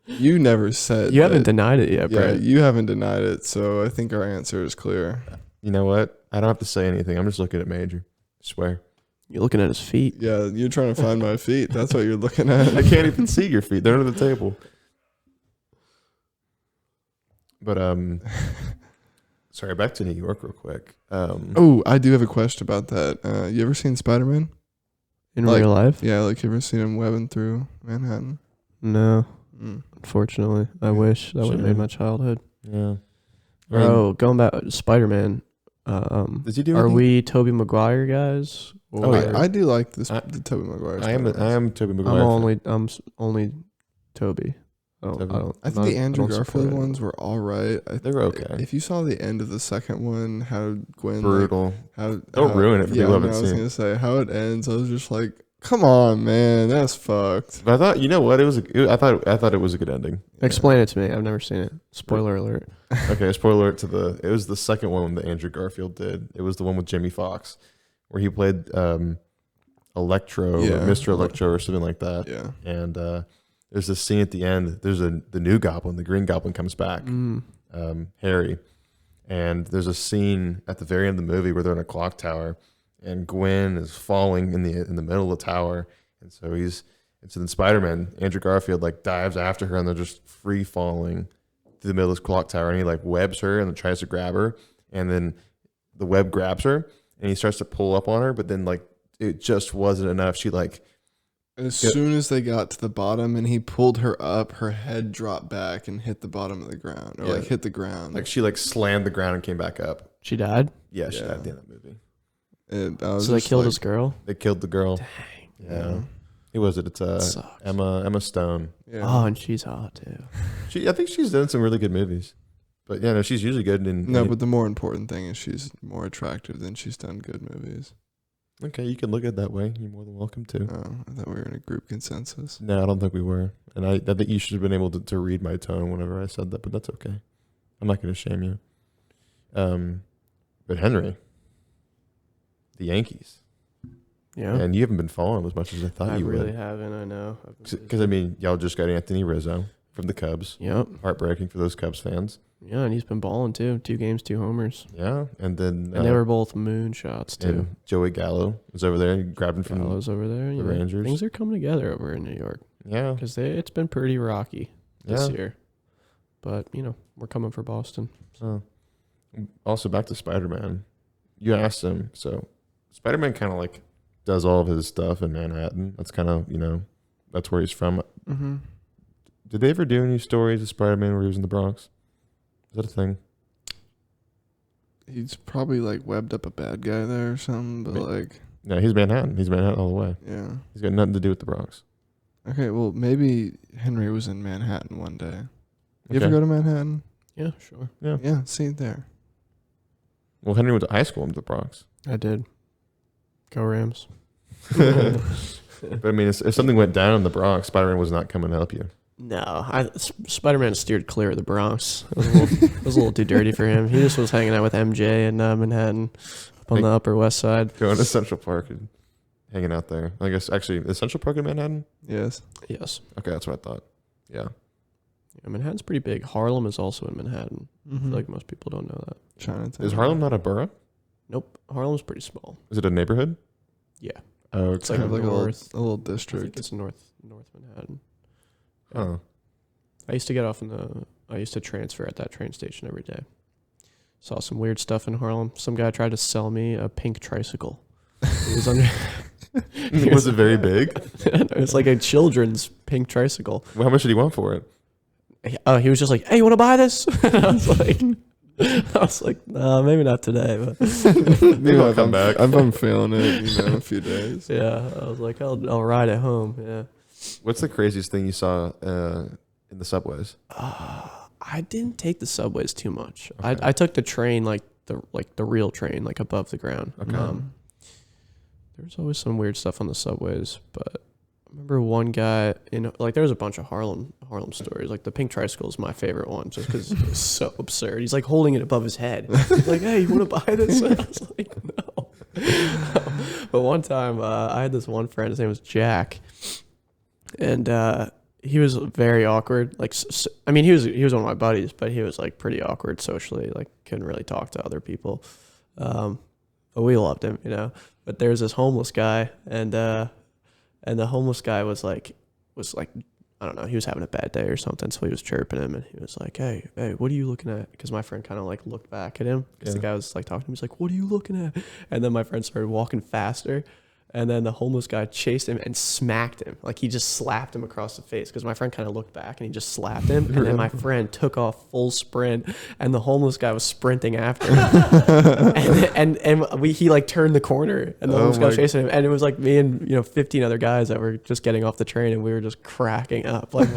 You never said. You haven't that- denied it yet, Yeah, Brett. you haven't denied it, so I think our answer is clear. You know what? I don't have to say anything. I'm just looking at Major. Swear. You're looking at his feet. Yeah, you're trying to find my feet. That's what you're looking at. I can't even see your feet. They're under the table. But sorry, back to New York real quick. Oh, I do have a question about that. You ever seen Spider-Man? In Like- real life? Yeah, like you ever seen him webbing through Manhattan? No, Mm. unfortunately. I wish that would have Sure. made my childhood. yeah. Bro, going back Spider-Man. Does he do Are anything? we Tobey Maguire guys? Oh, yeah. I do like this I- the Tobey Maguire. I am Tobey Maguire. I'm only Toby. I think the Andrew Garfield ones were all right. They were okay. If you saw the end of the second one, how Gwen Brutal. Don't ruin it for people who haven't I was seen it. gonna say how it ends. I was just like, come on, man, that's fucked. But I thought, you know what? I thought it was a good ending. Explain it to me. I've never seen it. Spoiler alert. Okay, spoiler alert it was the second one that Andrew Garfield did. It was the one with Jimmy Fox, where he played Electro or Mr. Electro or something like that. Yeah. And there's this scene at the end. There's the new Goblin, the Green Goblin comes back, Harry, and there's a scene at the very end of the movie where they're in a clock tower, and Gwen is falling in the middle of the tower, and so then Spider-Man, Andrew Garfield, like dives after her, and they're just free falling through the middle of this clock tower, and he like webs her and then tries to grab her, and then the web grabs her, and he starts to pull up on her, but then like it just wasn't enough. She like. As soon as they got to the bottom and he pulled her up, her head dropped back and hit the bottom of the ground, or like hit the ground. Like she like slammed the ground and came back up. She died? Yeah, she died at the end of the movie. So they killed this girl? They killed the girl. Dang. Yeah. Who was it? It's Emma Stone. Yeah. Oh, and she's hot too. I think she's done some really good movies. But yeah, no, she's usually good but the more important thing is she's more attractive than she's done good movies. Okay, you can look at it that way. You're more than welcome to. Oh, I thought we were in a group consensus. No, I don't think we were. And I think you should have been able to read my tone whenever I said that, but that's okay. I'm not going to shame you. But Henry, the Yankees. Yeah. And you haven't been following them as much as I thought you would. I really haven't, I know. Because, I mean, y'all just got Anthony Rizzo from the Cubs. Yep. Heartbreaking for those Cubs fans. Yeah, and he's been balling too. 2 games, 2 homers. Yeah, and then... And they were both moonshots too. And Joey Gallo was over there. He grabbed him from Gallo's over there. the Rangers. Things are coming together over in New York. Yeah. Because it's been pretty rocky this year. But, we're coming for Boston. So. Also, back to Spider-Man. You asked him, so Spider-Man kind of like does all of his stuff in Manhattan. That's kind of, that's where he's from. Mm-hmm. Did they ever do any stories of Spider-Man where he was in the Bronx? Is that a thing? He's probably like webbed up a bad guy there or something, but like... No, he's Manhattan. He's Manhattan all the way. Yeah. He's got nothing to do with the Bronx. Okay, well, maybe Henry was in Manhattan one day. You ever go to Manhattan? Yeah, sure. Yeah. Yeah, see it there. Well, Henry went to high school in the Bronx. I did. Go Rams. But I mean, if something went down in the Bronx, Spider-Man was not coming to help you. No, Spider-Man steered clear of the Bronx. It was a little too dirty for him. He just was hanging out with MJ in Manhattan, up on the Upper West Side. Going to Central Park and hanging out there. I guess, actually, is Central Park in Manhattan? Yes. Yes. Okay, that's what I thought. Yeah. Manhattan's pretty big. Harlem is also in Manhattan. Mm-hmm. I feel like most people don't know that. Chinatown. Is Harlem not a borough? Nope. Harlem's pretty small. Is it a neighborhood? Yeah. Oh, okay. It's like Kind of like north. a little I think district. it's North Manhattan. Oh. I used to get off I used to transfer at that train station every day. Saw some weird stuff in Harlem. Some guy tried to sell me a pink tricycle. It was under. Was it very big? It was like a children's pink tricycle. Well, how much did he want for it? He was just like, "Hey, you want to buy this?" I was like, "Nah, maybe not today." But Maybe I'll come back. If I'm feeling it, in a few days. yeah, I was like, "I'll ride it home." Yeah. What's the craziest thing you saw in the subways? I didn't take the subways too much. Okay. I took the train like the real train, like above the ground. Okay. There was always some weird stuff on the subways, but I remember one guy there was a bunch of Harlem stories. Like the pink tricycle is my favorite one, just because it was so absurd. He's like holding it above his head. He's like, "Hey, you want to buy this?" And I was like, "No." But one time, I had this one friend. His name was Jack, and he was very awkward. Like, I mean, he was one of my buddies, but he was like pretty awkward socially. Like, couldn't really talk to other people. But we loved him, But there was this homeless guy, and the homeless guy was like, I don't know, he was having a bad day or something, so he was chirping him, and he was like, hey, what are you looking at? Because my friend kind of like looked back at him, because the guy was like talking to him. He's like, "What are you looking at?" And then my friend started walking faster, And then the homeless guy chased him and smacked him. Like he just slapped him across the face because my friend kind of looked back and he just slapped him. And then my friend took off full sprint and the homeless guy was sprinting after him. He like turned the corner and the homeless guy was chasing him. And it was like me and 15 other guys that were just getting off the train and we were just cracking up. Like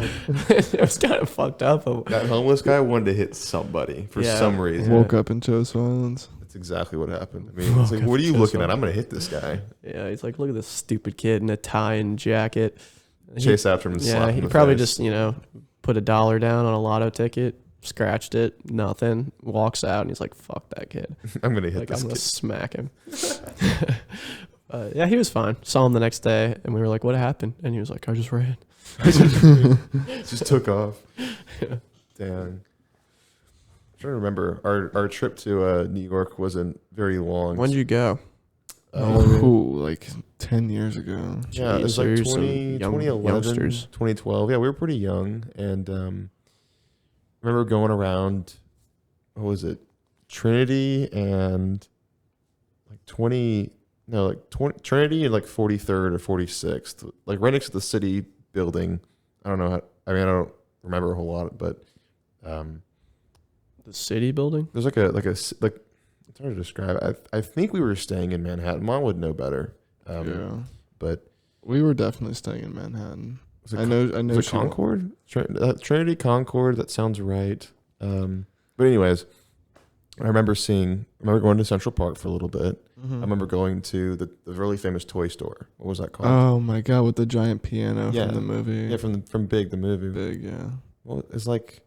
it was kind of fucked up. That homeless guy wanted to hit somebody for some reason. Woke up and chose violence. That's exactly what happened. I mean, it's like, what are you looking at? I'm going to hit this guy. Yeah, he's like, look at this stupid kid in a tie and jacket. Chase after him and slap him in he the probably face. just, put $1 down on a lotto ticket, scratched it, nothing, walks out, and he's like, fuck that kid. I'm going to hit Like, this I'm going kid. to smack him. Yeah, he was fine. Saw him the next day, and we were like, what happened? And he was like, I just ran. Just took off. Dang. I'm trying to remember. Our trip to New York wasn't very long. When did you go? Like 10 years ago. Yeah, it was so like you're some 2011, youngsters. 2012. Yeah, we were pretty young. And I remember going around, what was it? Trinity and Trinity and like 43rd or 46th. Like right next to the city building. I don't know I don't remember a whole lot, but The city building? there's like it's hard to describe. I think we were staying in Manhattan. Mom would know better. Yeah. But We were definitely staying in Manhattan. was it I know. was it she- Concord? Trinity Concord. That sounds right. But anyways, I remember going to Central Park for a little bit. Mhm. I remember going to the really famous toy store. What was that called? Oh my god, with the giant piano Yeah. from the movie. Yeah, from Big the movie. Big, yeah. Well, it's like,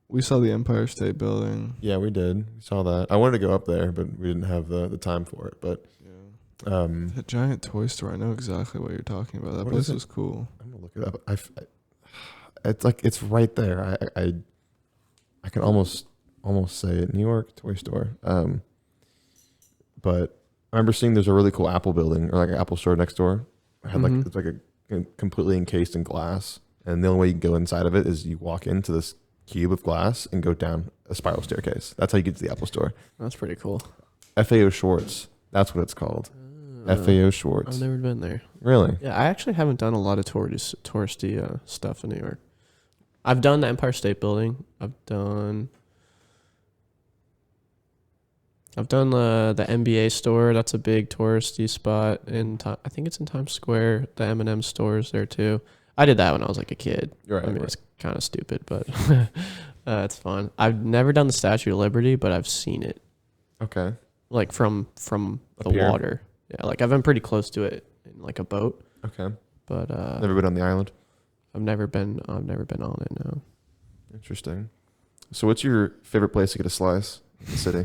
We saw the Empire State Building. yeah, we did. We saw that. I wanted to go up there, but we didn't have the time for it. But Yeah. The giant toy store. I know exactly what you're talking about. That What place is it? was cool. I'm gonna look it up. It's like it's right there. I can almost say it. New York toy store. But I remember seeing there's a really cool Apple building or like an Apple store next door. It had Mhm. it's like a completely encased in glass, and the only way you can go inside of it is you walk into this cube of glass and go down a spiral staircase. That's how you get to the Apple store. That's pretty cool. FAO Schwartz. That's what it's called. FAO Schwartz. I've never been there. Really? Yeah, I actually haven't done a lot of touristy stuff in New York. I've done the Empire State Building. I've done the NBA store. That's a big touristy spot I think it's in Times Square. The M&M store is there too. I did that when I was like a kid. Right. I mean, right. it's kind of stupid, but it's fun. I've never done the Statue of Liberty, but I've seen it Okay. like from Up the here? water. Yeah, like I've been pretty close to it in like a boat, Okay. but Never been on the island. I've never been on it. No. Interesting. So, what's your favorite place to get a slice in the city?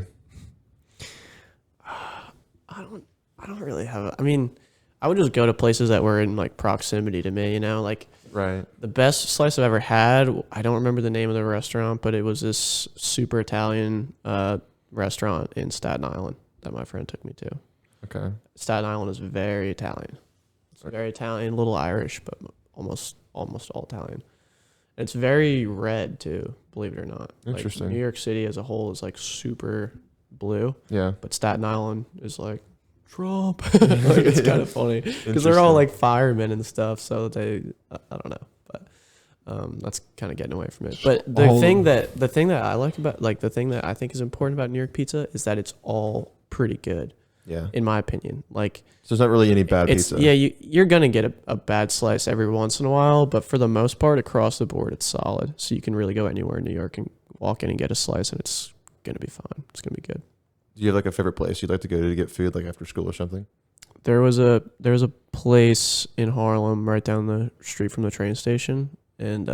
I don't really have. I mean, I would just go to places that were in like proximity to me. Like Right. the best slice I've ever had. I don't remember the name of the restaurant, but it was this super Italian restaurant in Staten Island that my friend took me to. Okay. Staten Island is very Italian. It's very Italian, a little Irish, but almost all Italian. And it's very red too, believe it or not. Interesting. Like New York City as a whole is like super blue, Yeah. but Staten Island is like Trump. Like, it's kind of funny because they're all like firemen and stuff. So I don't know, but that's kind of getting away from it. But the thing that I like about the thing that I think is important about New York pizza is that it's all pretty good. Yeah. In my opinion, like So there's not really any bad pizza. yeah, you're gonna get a bad slice every once in a while, but for the most part, across the board, it's solid. So you can really go anywhere in New York and walk in and get a slice, and it's gonna be fine. It's gonna be good. Do you have like a favorite place you'd like to go to get food, like after school or something? There was a place in Harlem right down the street from the train station, and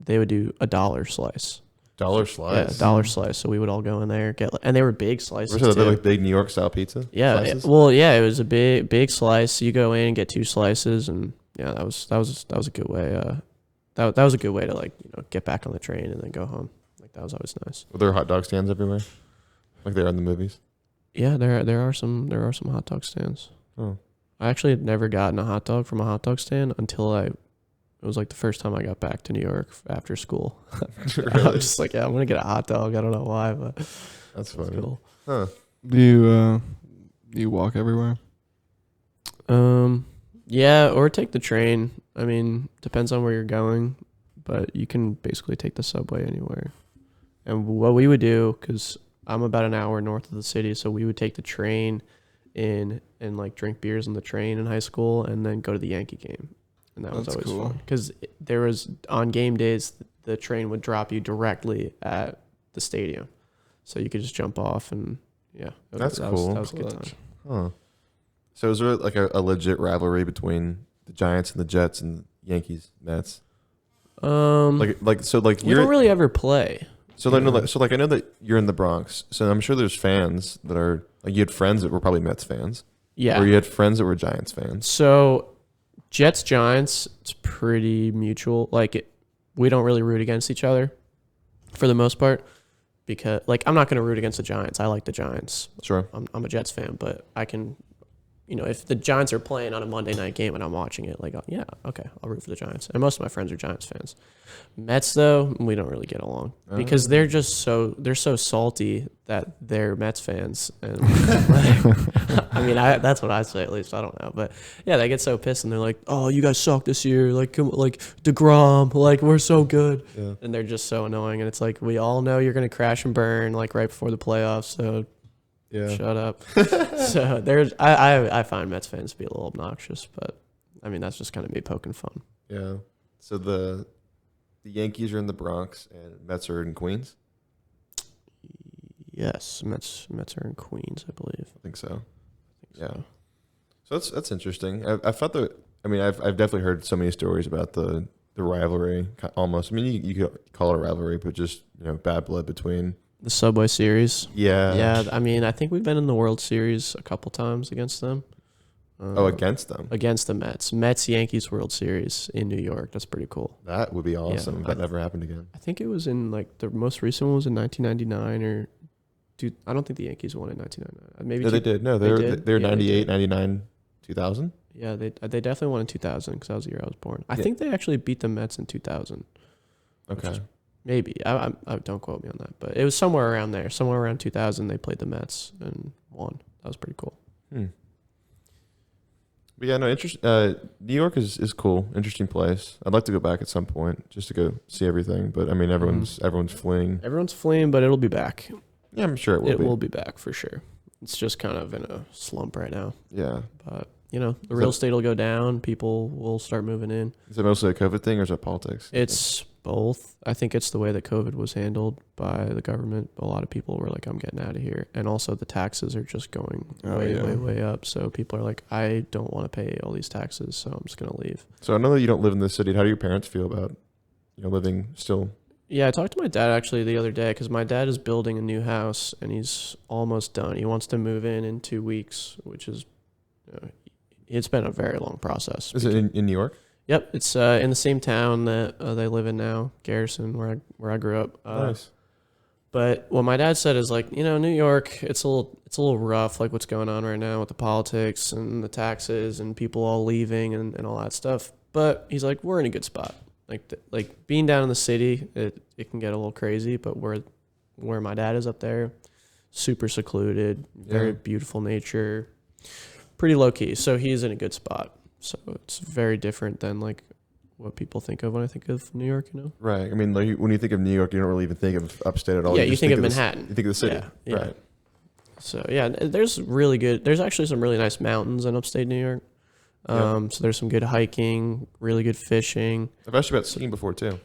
they would do $1 slice. Dollar slice. Yeah, $1 slice. So we would all go in there and they were big slices Was it too. like big New York style pizza? Yeah, Slices? it was a big slice. You go in and get 2 slices, and yeah, that was a good way. That was a good way to get back on the train and then go home. Like that was always nice. Were there hot dog stands everywhere, like they are in the movies? Yeah, there are some hot dog stands. Oh, I actually had never gotten a hot dog from a hot dog stand until it was like the first time I got back to New York after school. I really? was just like, yeah, I'm gonna get a hot dog. I don't know why, but That's it's funny. cool. Huh. Do you walk everywhere? Yeah, or take the train. I mean, depends on where you're going, but you can basically take the subway anywhere. And what we would do, because I'm about an hour north of the city, so we would take the train in and like drink beers on the train in high school, and then go to the Yankee game, and that was That's always cool. fun. Because there was on game days, the train would drop you directly at the stadium, so you could just jump off and yeah, That's that cool. that was a good Clutch. time. Huh. So is there like a legit rivalry between the Giants and the Jets and Yankees, Mets? So like We don't really ever play. so I know that you're in the Bronx. So I'm sure there's fans that are like you had friends that were probably Mets fans. Yeah. Or you had friends that were Giants fans. So Jets Giants, it's pretty mutual. Like we don't really root against each other for the most part, because like I'm not going to root against the Giants. I like the Giants. Sure. I'm a Jets fan, but I can, if the Giants are playing on a Monday night game and I'm watching it, like, yeah, okay, I'll root for the Giants. And most of my friends are Giants fans. Mets, though, we don't really get along because they're so salty that they're Mets fans. And I mean, that's what I say, at least. I don't know. But yeah, they get so pissed and they're like, oh, you guys suck this year. Like DeGrom, like, we're so good. Yeah. And they're just so annoying. And it's like, we all know you're going to crash and burn like right before the playoffs. So Yeah. shut up. So I find Mets fans to be a little obnoxious, but I mean that's just kind of me poking fun. Yeah. So the Yankees are in the Bronx and Mets are in Queens. Yes, Mets are in Queens, I believe. I think so. Yeah. So. So that's interesting. I thought that. I mean, I've definitely heard so many stories about the rivalry. Almost. I mean, you could call it a rivalry, but just bad blood between. The Subway Series. Yeah. Yeah, I mean, I think we've been in the World Series a couple times against them. Against them. Against the Mets. Mets-Yankees World Series in New York. That's pretty cool. That would be awesome if that never happened again. I think it was in, like, the most recent one was in 1999 or... Dude, I don't think the Yankees won in 1999. Maybe No, they did. No, they're Yeah, 98, 99, 2000. Yeah, they definitely won in 2000 because that was the year I was born. I think they actually beat the Mets in 2000. Okay. Maybe. I don't quote me on that, but it was somewhere around there. Somewhere around 2000, they played the Mets and won. That was pretty cool. But yeah, no, New York is cool, interesting place. I'd like to go back at some point just to go see everything. But I mean, everyone's fleeing. Everyone's fleeing, but it'll be back. Yeah, I'm sure it will. It will be back for sure. It's just kind of in a slump right now. Yeah. But the real estate will go down. People will start moving in. Is it mostly a COVID thing or is it politics? It's both. I think it's the way that COVID was handled by the government. A lot of people were like, I'm getting out of here. And also the taxes are just going way up. So people are like, I don't want to pay all these taxes, so I'm just going to leave. So I know that you don't live in this city. How do your parents feel about living still? Yeah, I talked to my dad actually the other day because my dad is building a new house and he's almost done. He wants to move in 2 weeks, which is, it's been a very long process. Is it in New York? Yep, it's in the same town that they live in now, Garrison, where I grew up. Nice. But what my dad said is like, New York, it's a little rough, like what's going on right now with the politics and the taxes and people all leaving and all that stuff. But he's like, we're in a good spot. Like being down in the city, it can get a little crazy, but where my dad is up there, super secluded, very beautiful nature, pretty low key. So he's in a good spot. So it's very different than like what people think of when I think of New York, Right. I mean, like when you think of New York, you don't really even think of upstate at all. Yeah, you you think of Manhattan. You think of the city. Yeah. Right. So yeah, there's actually some really nice mountains in upstate New York. So there's some good hiking, really good fishing. I've asked you about skiing before too.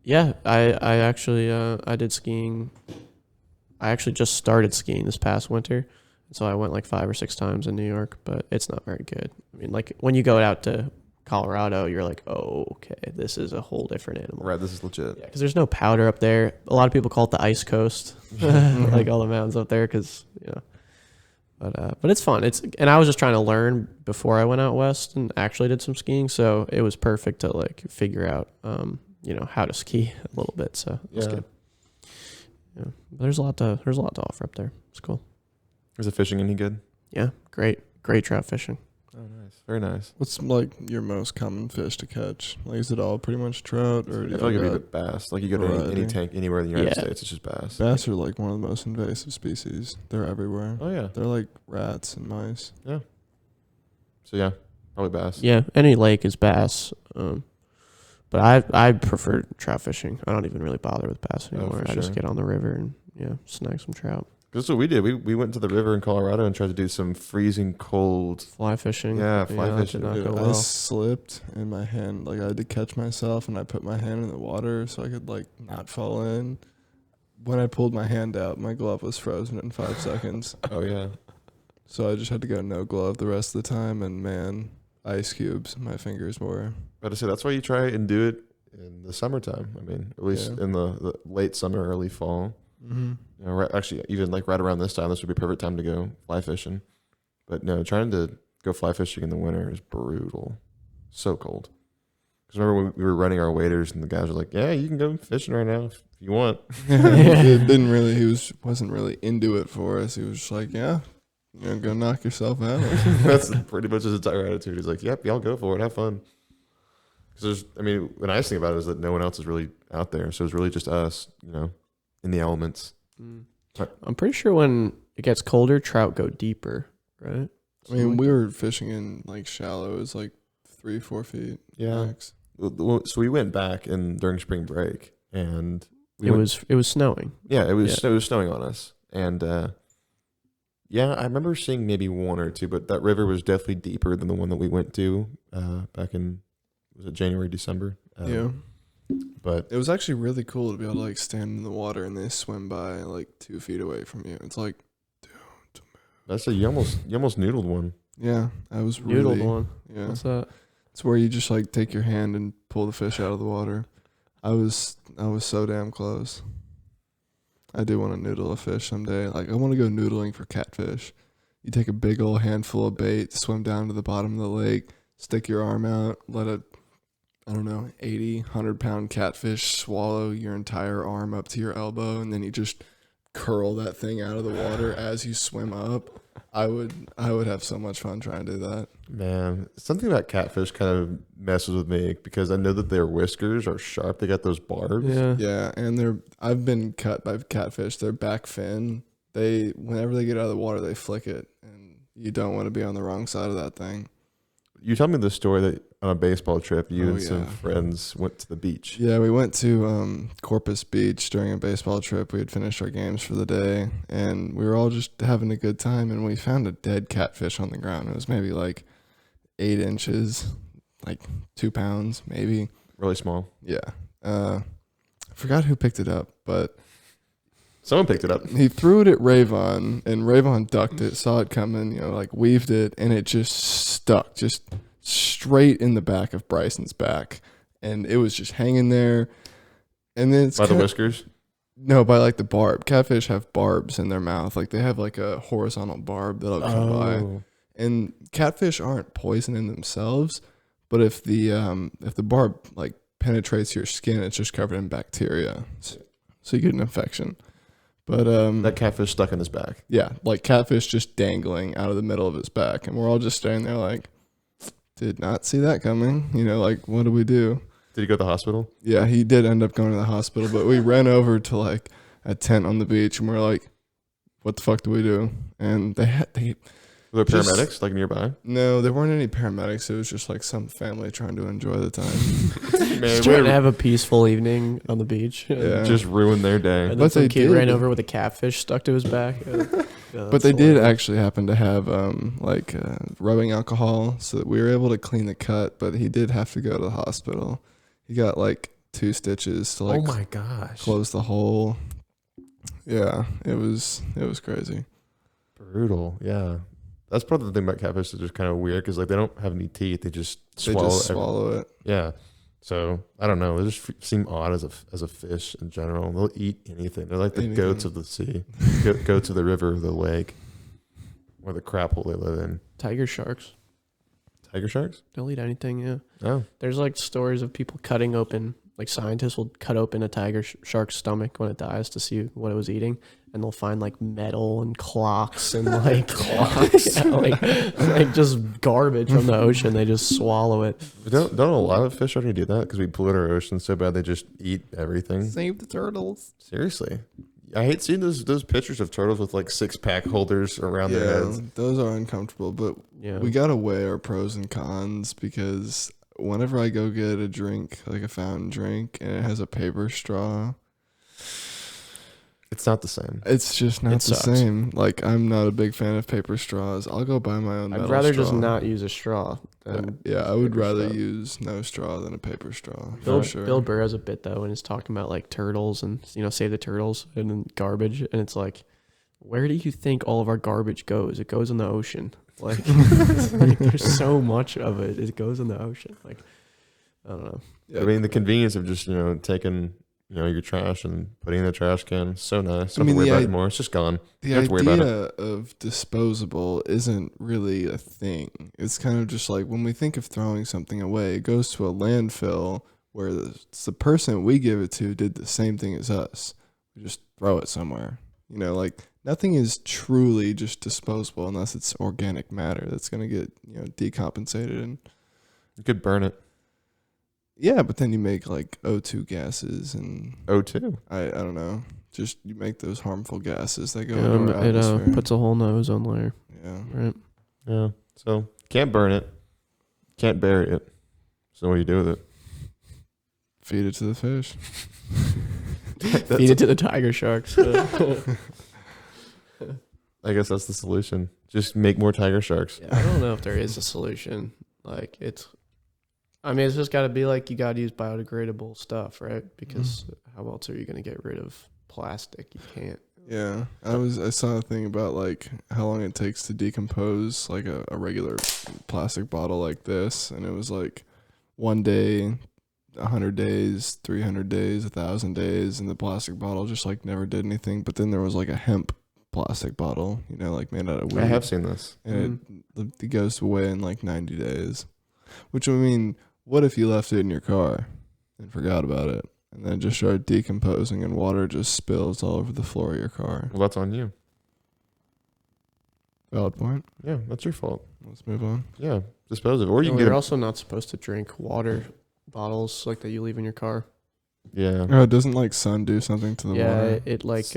Yeah, I actually I did skiing. I actually just started skiing this past winter, so I went like 5 or 6 times in New York, but it's not very good. I mean, like when you go out to Colorado, you're like, oh, okay, this is a whole different animal. Right, this is legit. Yeah, because there's no powder up there. A lot of people call it the ice coast, like all the mountains up there, because But it's fun. And I was just trying to learn before I went out west and actually did some skiing, so it was perfect to like figure out, how to ski a little bit. So it's good. Yeah, but there's a lot to offer up there. It's cool. Is the fishing any good? Yeah, great trout fishing. Oh, nice, very nice. What's like your most common fish to catch? Like, is it all pretty much trout, or I feel like it'd be bass. Like you go to any tank anywhere in the United States, it's just bass. Bass are like one of the most invasive species. They're everywhere. Oh yeah, they're like rats and mice. Yeah. So yeah, probably bass. Yeah, any lake is bass. But I prefer trout fishing. I don't even really bother with bass anymore. for I just sure. get on the river and snag some trout. That's what we did. We went to the river in Colorado and tried to do some freezing cold. Fly fishing. Yeah, fly that fishing. did not Dude, go I well. slipped in my hand. Like I had to catch myself, and I put my hand in the water so I could like not fall in. When I pulled my hand out, my glove was frozen in 5 seconds. Oh yeah. So I just had to go no glove the rest of the time, and man, ice cubes. My fingers were. But I say that's why you try and do it in the summertime. I mean, at least Yeah. in the late summer, early fall. Mm-hmm. You know, actually, even like right around this time, this would be a perfect time to go fly fishing. But no, trying to go fly fishing in the winter is brutal. So cold. Because remember when we were running our waders and the guys were like, "Yeah, you can go fishing right now if you want." It didn't really. Wasn't really into it for us. He was just like, yeah, go knock yourself out. That's pretty much his entire attitude. He's like, "Yep, y'all go for it, have fun." Because the nice thing about it is that no one else is really out there, so it's really just us, in the elements. I'm pretty sure when it gets colder, trout go deeper, right? I mean, we were fishing in like shallow. It was like 3-4 feet. Yeah. Max. So we went back during spring break, and It was snowing. Yeah, it was snowing on us, and I remember seeing maybe one or two, but that river was definitely deeper than the one that we went to back in, was it January, December? Yeah. But It was actually really cool to be able to like stand in the water and they swim by like 2 feet away from you. It's like, that's you almost noodled one. yeah, I was really. Noodled one. Yeah. What's that? It's where you just like take your hand and pull the fish out of the water. I was so damn close. I do want to noodle a fish someday. Like I want to go noodling for catfish. You take a big old handful of bait, swim down to the bottom of the lake, stick your arm out, let a 80, 100-pound catfish swallow your entire arm up to your elbow, and then you just curl that thing out of the water as you swim up. I would have so much fun trying to do that. Man, something about catfish kind of messes with me because I know that their whiskers are sharp. They got those barbs. Yeah. Yeah, and I've been cut by catfish. Their back fin, whenever they get out of the water, they flick it, and you don't want to be on the wrong side of that thing. You told me the story that on a baseball trip, you Oh, and some yeah. friends went to the beach. Yeah, we went to Corpus Beach during a baseball trip. We had finished our games for the day, and we were all just having a good time, and we found a dead catfish on the ground. It was maybe like 8 inches, like 2 pounds, maybe. Really small. Yeah. I forgot who picked it up, but Someone picked it up. he threw it at Rayvon, and Rayvon ducked it, saw it coming, like weaved it, and it just stuck, just straight in the back of Bryson's back, and it was just hanging there. And then By the whiskers? No, by like the barb. Catfish have barbs in their mouth, like they have like a horizontal barb that'll come by. And catfish aren't poison in themselves, but if the barb like penetrates your skin, it's just covered in bacteria, so you get an infection. But That catfish stuck in his back. yeah, like catfish just dangling out of the middle of his back, and we're all just standing there like, did not see that coming. Like what do we do? Did he go to the hospital? Yeah, he did end up going to the hospital, but we ran over to like a tent on the beach, and we're like, what the fuck do we do? And Were there Just- paramedics like nearby? no, there weren't any paramedics. It was just like some family trying to enjoy the time. Man, Just trying to have a peaceful evening on the beach. Yeah. just ruined their day. And then But some they kid did. ran over with a catfish stuck to his back. But they did actually happen to have rubbing alcohol, so that we were able to clean the cut. But he did have to go to the hospital. He got like 2 stitches to like Oh my gosh. close the hole. Yeah, it was crazy. Brutal. Yeah. That's probably the thing about catfish that's just kind of weird because like they don't have any teeth. They just They swallow. just swallow it. Yeah. So I don't know. They just seem odd as a fish in general. They'll eat anything. They're like the Anything. goats of the sea. Goats of the river, the lake, or the crap hole they live in. Tiger sharks. Tiger sharks? They'll eat anything, yeah. Oh. There's like stories of people cutting open, like scientists will cut open a tiger shark's stomach when it dies to see what it was eating, and they'll find like metal and clocks and like clocks, yeah, like just garbage from the ocean. They just swallow it. Don't a lot of fish already do that because we pollute our oceans so bad they just eat everything? Save the turtles. Seriously. I hate seeing those pictures of turtles with like 6-pack holders around their heads. those are uncomfortable, but Yeah. we gotta weigh our pros and cons because whenever I go get a drink, like a fountain drink, and it has a paper straw, It's not the same. it's just not It the sucks. same. Like, I'm not a big fan of paper straws. I'll go buy my own. I'd metal rather straw. just not use a straw. Than Yeah, I would paper rather straw. use no straw than a paper straw. Bill, For sure. Bill Burr has a bit though, and he's talking about like turtles and save the turtles and then garbage, and it's like, where do you think all of our garbage goes? It goes in the ocean. Like, there's so much of it. It goes in the ocean. Like, I don't know. Yeah, I mean, the convenience of just taking your trash and putting it in the trash can, so nice. Don't have to worry about it anymore. It's just gone. the You don't have to worry about idea of disposable isn't really a thing. It's kind of just like when we think of throwing something away, it goes to a landfill where the person we give it to did the same thing as us. We just throw it somewhere. Like nothing is truly just disposable unless it's organic matter that's going to get decompensated. And You could burn it. yeah, but then you make like O2 gases and O2. I don't know. Just you make those harmful gases that go Yeah, into our it atmosphere. puts a hole in the ozone layer. Yeah. Right. Yeah. So can't burn it. Can't bury it. So what do you do with it? Feed it to the fish. Feed it to the tiger sharks. I guess that's the solution. Just make more tiger sharks. Yeah, I don't know if there is a solution. Like it's just got to be like you got to use biodegradable stuff, right? Because how else are you going to get rid of plastic? You can't. Yeah. I saw a thing about like how long it takes to decompose like a regular plastic bottle like this, and it was like 1 day, 100 days, 300 days, 1,000 days, and the plastic bottle just like never did anything. But then there was like a hemp plastic bottle, like made out of weed. I have seen this. And it goes away in like 90 days. Which, I mean, what if you left it in your car and forgot about it and then it just started decomposing and water just spills all over the floor of your car? Well, that's on you. Valid point. Yeah, that's your fault. Let's move on. Yeah, dispose of it. Or you can You're get also not supposed to drink water bottles like that you leave in your car. Yeah. Oh, doesn't like sun do something to the water? It like It's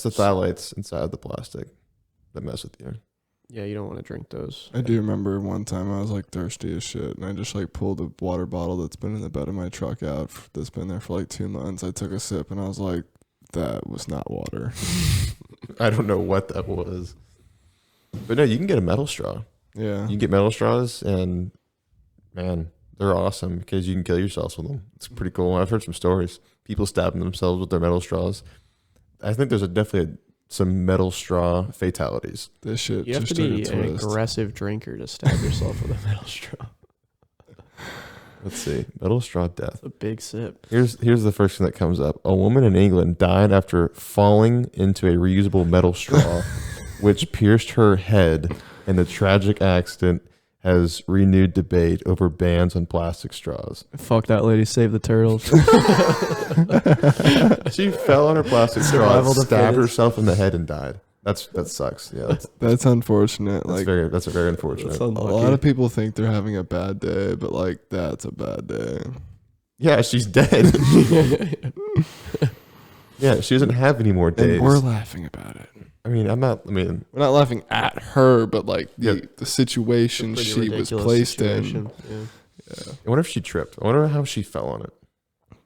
the phthalates inside the plastic that mess with you. yeah, you don't want to drink those. I do remember one time I was like thirsty as shit and I just like pulled a water bottle that's been in the bed of my truck out that's been there for like 2 months. I took a sip and I was like, that was not water. I don't know what that was. But no, you can get a metal straw. Yeah. You can get metal straws, and man, they're awesome because you can kill yourselves with them. It's pretty cool. I've heard some stories. People stabbing themselves with their metal straws. I think there's definitely some metal straw fatalities. This shit You have just to be took a an twist. aggressive drinker to stab yourself with a metal straw. Let's see. Metal straw death. It's a big sip. Here's the first thing that comes up. A woman in England died after falling into a reusable metal straw, which pierced her head, and the tragic accident has renewed debate over bans on plastic straws. Fuck that lady, save the turtles. She fell on her plastic straw, Survival of the stabbed fittest. herself in the head, and died. That sucks. Yeah, That's unfortunate. that's very unfortunate. A lot of people think they're having a bad day, but like that's a bad day. Yeah, she's dead. Yeah, she doesn't have any more days. And we're laughing about it. we're not. We're not laughing at her, but like Yeah. the situation Pretty she was ridiculous placed situation. Yeah. in. Yeah. I wonder if she tripped. I wonder how she fell on it.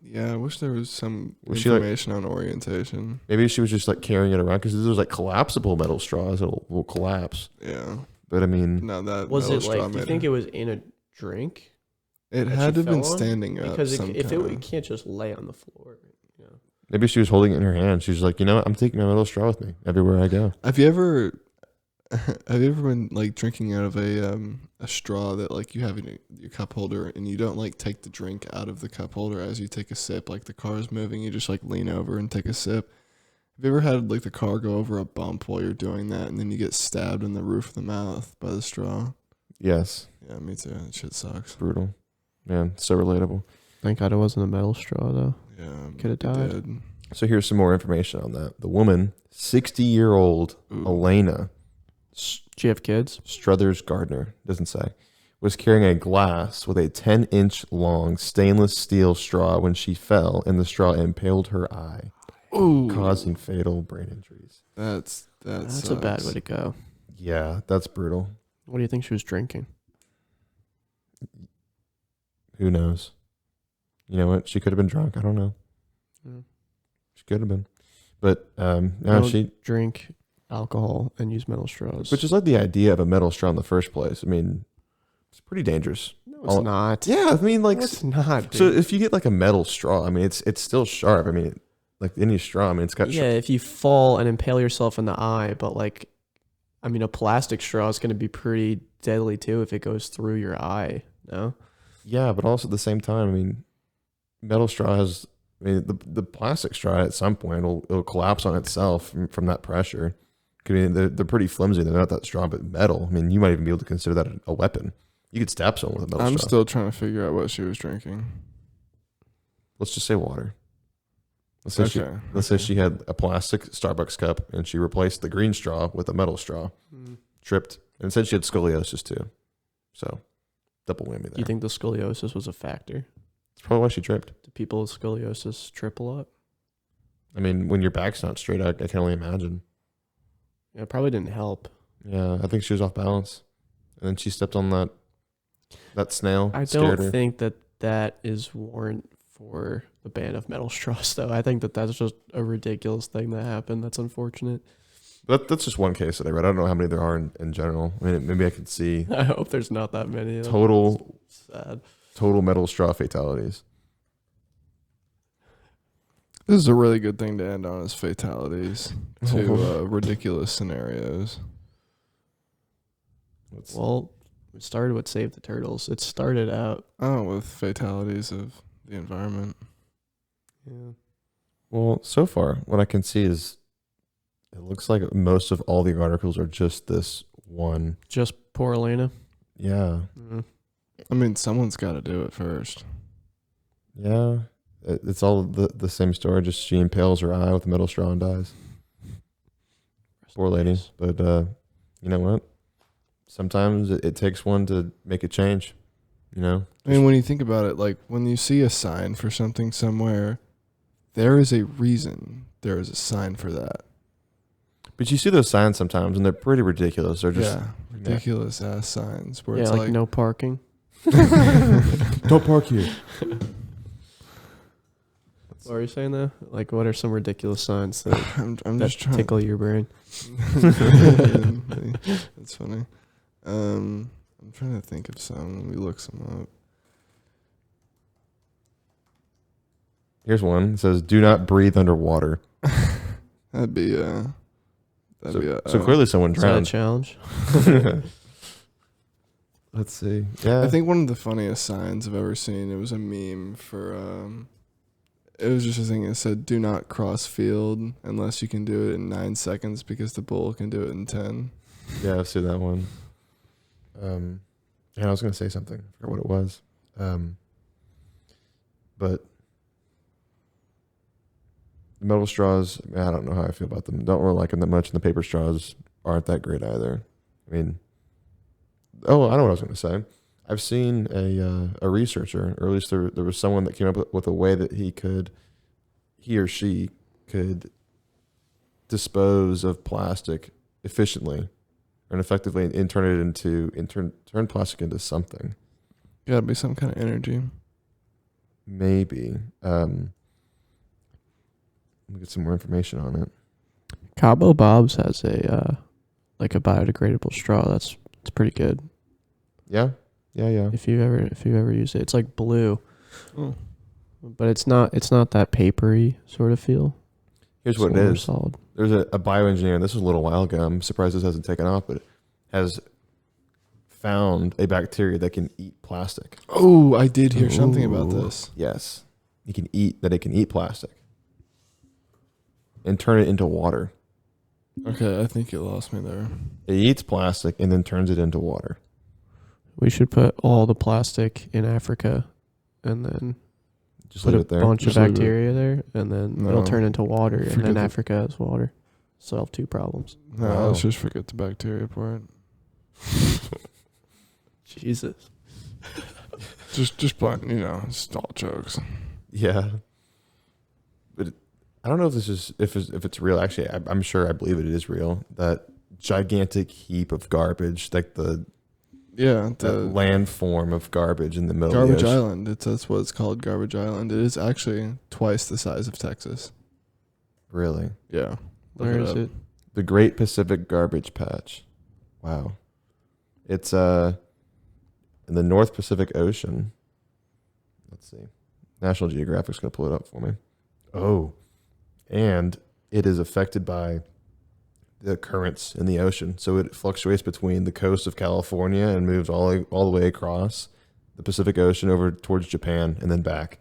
Yeah, I wish there was some Was she, like- information on orientation. Maybe she was just like carrying it around because there's like collapsible metal straws that will collapse. Yeah. But I mean, No, that Was metal it straw like? Do you made think her- it was in a drink? It that had she to have been fell on? standing up. Because some it kinda. can't just lay on the floor. Yeah. maybe she was holding it in her hand. She's like, you know what? I'm taking my metal straw with me everywhere I go. Have you ever been like drinking out of a straw that like you have in your cup holder and you don't like take the drink out of the cup holder as you take a sip, like the car is moving, you just like lean over and take a sip? Have you ever had like the car go over a bump while you're doing that and then you get stabbed in the roof of the mouth by the straw? Yes, Yeah, me too. That shit sucks. brutal. Man, so relatable. Thank God it wasn't a metal straw though. Yeah, Coulda it died. did. So here's some more information on that. The woman, 60-year-old Ooh. Elena Do you have kids? Struthers Gardner, doesn't say, was carrying a glass with a 10-inch long stainless steel straw when she fell, and the straw impaled her eye. Ooh, causing fatal brain injuries. that's a bad way to go. Yeah, that's brutal. What do you think she was drinking? Who knows? You know what? She could have been drunk. I don't know. Yeah. She could have been. But no, Don't she. drink alcohol and use metal straws. But just like the idea of a metal straw in the first place. I mean, it's pretty dangerous. No, it's not. Yeah, I mean, like, No, it's not. Dude. so if you get like a metal straw, I mean, it's still sharp. I mean, like any straw, I mean, it's got. Yeah, if you fall and impale yourself in the eye, but like, I mean, a plastic straw is going to be pretty deadly too if it goes through your eye. No. Yeah, but also at the same time, I mean, metal straw has. I mean, the plastic straw at some point it'll collapse on itself from that pressure. I mean, they're pretty flimsy. They're not that strong, but metal. I mean, you might even be able to consider that a weapon. You could stab someone with a metal I'm straw. still trying to figure out what she was drinking. Let's just say water. Let's say she had a plastic Starbucks cup and she replaced the green straw with a metal straw. Tripped, and said she had scoliosis too. So, double whammy there. Do you think the scoliosis was a factor? That's probably why she tripped. Do people with scoliosis trip a lot? I mean, when your back's not straight, I can only imagine. Yeah, it probably didn't help. Yeah, I think she was off balance, and then she stepped on that snail. I scared don't her. think that is warrant for the ban of metal straws, though. I think that's just a ridiculous thing that happened. That's unfortunate. That's just one case that I read. I don't know how many there are in general. I mean, maybe I could see I hope there's not that many. total Sad. metal straw fatalities. This is a really good thing to end on, is fatalities to ridiculous scenarios. Well, it started with Save the Turtles. It started out. Oh, with fatalities of the environment. Yeah. Well, so far, what I can see is it looks like most of all the articles are just this one. Just poor Elena. Yeah. I mean, someone's got to do it first. Yeah. It's all the same story, just she impales her eye with a metal straw and dies. Poor lady. But you know what? Sometimes it takes one to make a change, you know? I mean, when you think about it, like when you see a sign for something somewhere, there is a reason there is a sign for that. But you see those signs sometimes, and they're pretty ridiculous. They're just ridiculous ass signs where Yeah, it's like no parking. don't park here. What are you saying though? Like, what are some ridiculous signs that, I'm that just trying tickle your brain? That's funny. I'm trying to think of some. Let me look some up. Here's one. It says, "Do not breathe underwater." That'd be so clearly someone Is that a drowned. challenge? Let's see. Yeah, I think one of the funniest signs I've ever seen, it was a meme for it was just a thing that said, "Do not cross field unless you can do it in 9 seconds because the bull can do it in 10." yeah, I've seen that one. And I was gonna say something. I forgot what it was. But the metal straws, I don't know how I feel about them. Don't really like them that much, and the paper straws aren't that great either. I mean, I know what I was going to say. I've seen a researcher, or at least there was someone that came up with a way that he or she could dispose of plastic efficiently and effectively, and turn plastic into something. Gotta be some kind of energy. Maybe. Let me get some more information on it. Cabo Bob's has a like a biodegradable straw. It's pretty good. Yeah. If you ever use it, it's like blue, Oh. but it's not that papery sort of feel. Here's It's what it more is. Solid. There's a bioengineer, and this was a little while ago. I'm surprised this hasn't taken off, but has found a bacteria that can eat plastic. Oh, I did hear something about this. Yes. It can eat plastic and turn it into water. Okay, I think you lost me there. It eats plastic and then turns it into water. We should put all the plastic in Africa, and then Just put leave a it there. bunch of Just leave it. bacteria there, and then No. it'll turn into water, and Forget then the- Africa has water. Solve 2 problems. No, Wow. let's just forget the bacteria part. Jesus. Just plain, just all jokes. Yeah. But I don't know if this is if it's real. Actually, I'm sure I believe it is real. That gigantic heap of garbage, like the Yeah, that the landform of garbage in the middle Garbage of the ocean. Island. That's what it's called, Garbage Island. It is actually twice the size of Texas. Really, Yeah. Look Where is up. it? the Great Pacific Garbage Patch. Wow, it's in the North Pacific Ocean. Let's see. National Geographic's gonna pull it up for me. Oh, and it is affected by the currents in the ocean. So it fluctuates between the coast of California and moves all the way across the Pacific Ocean over towards Japan and then back.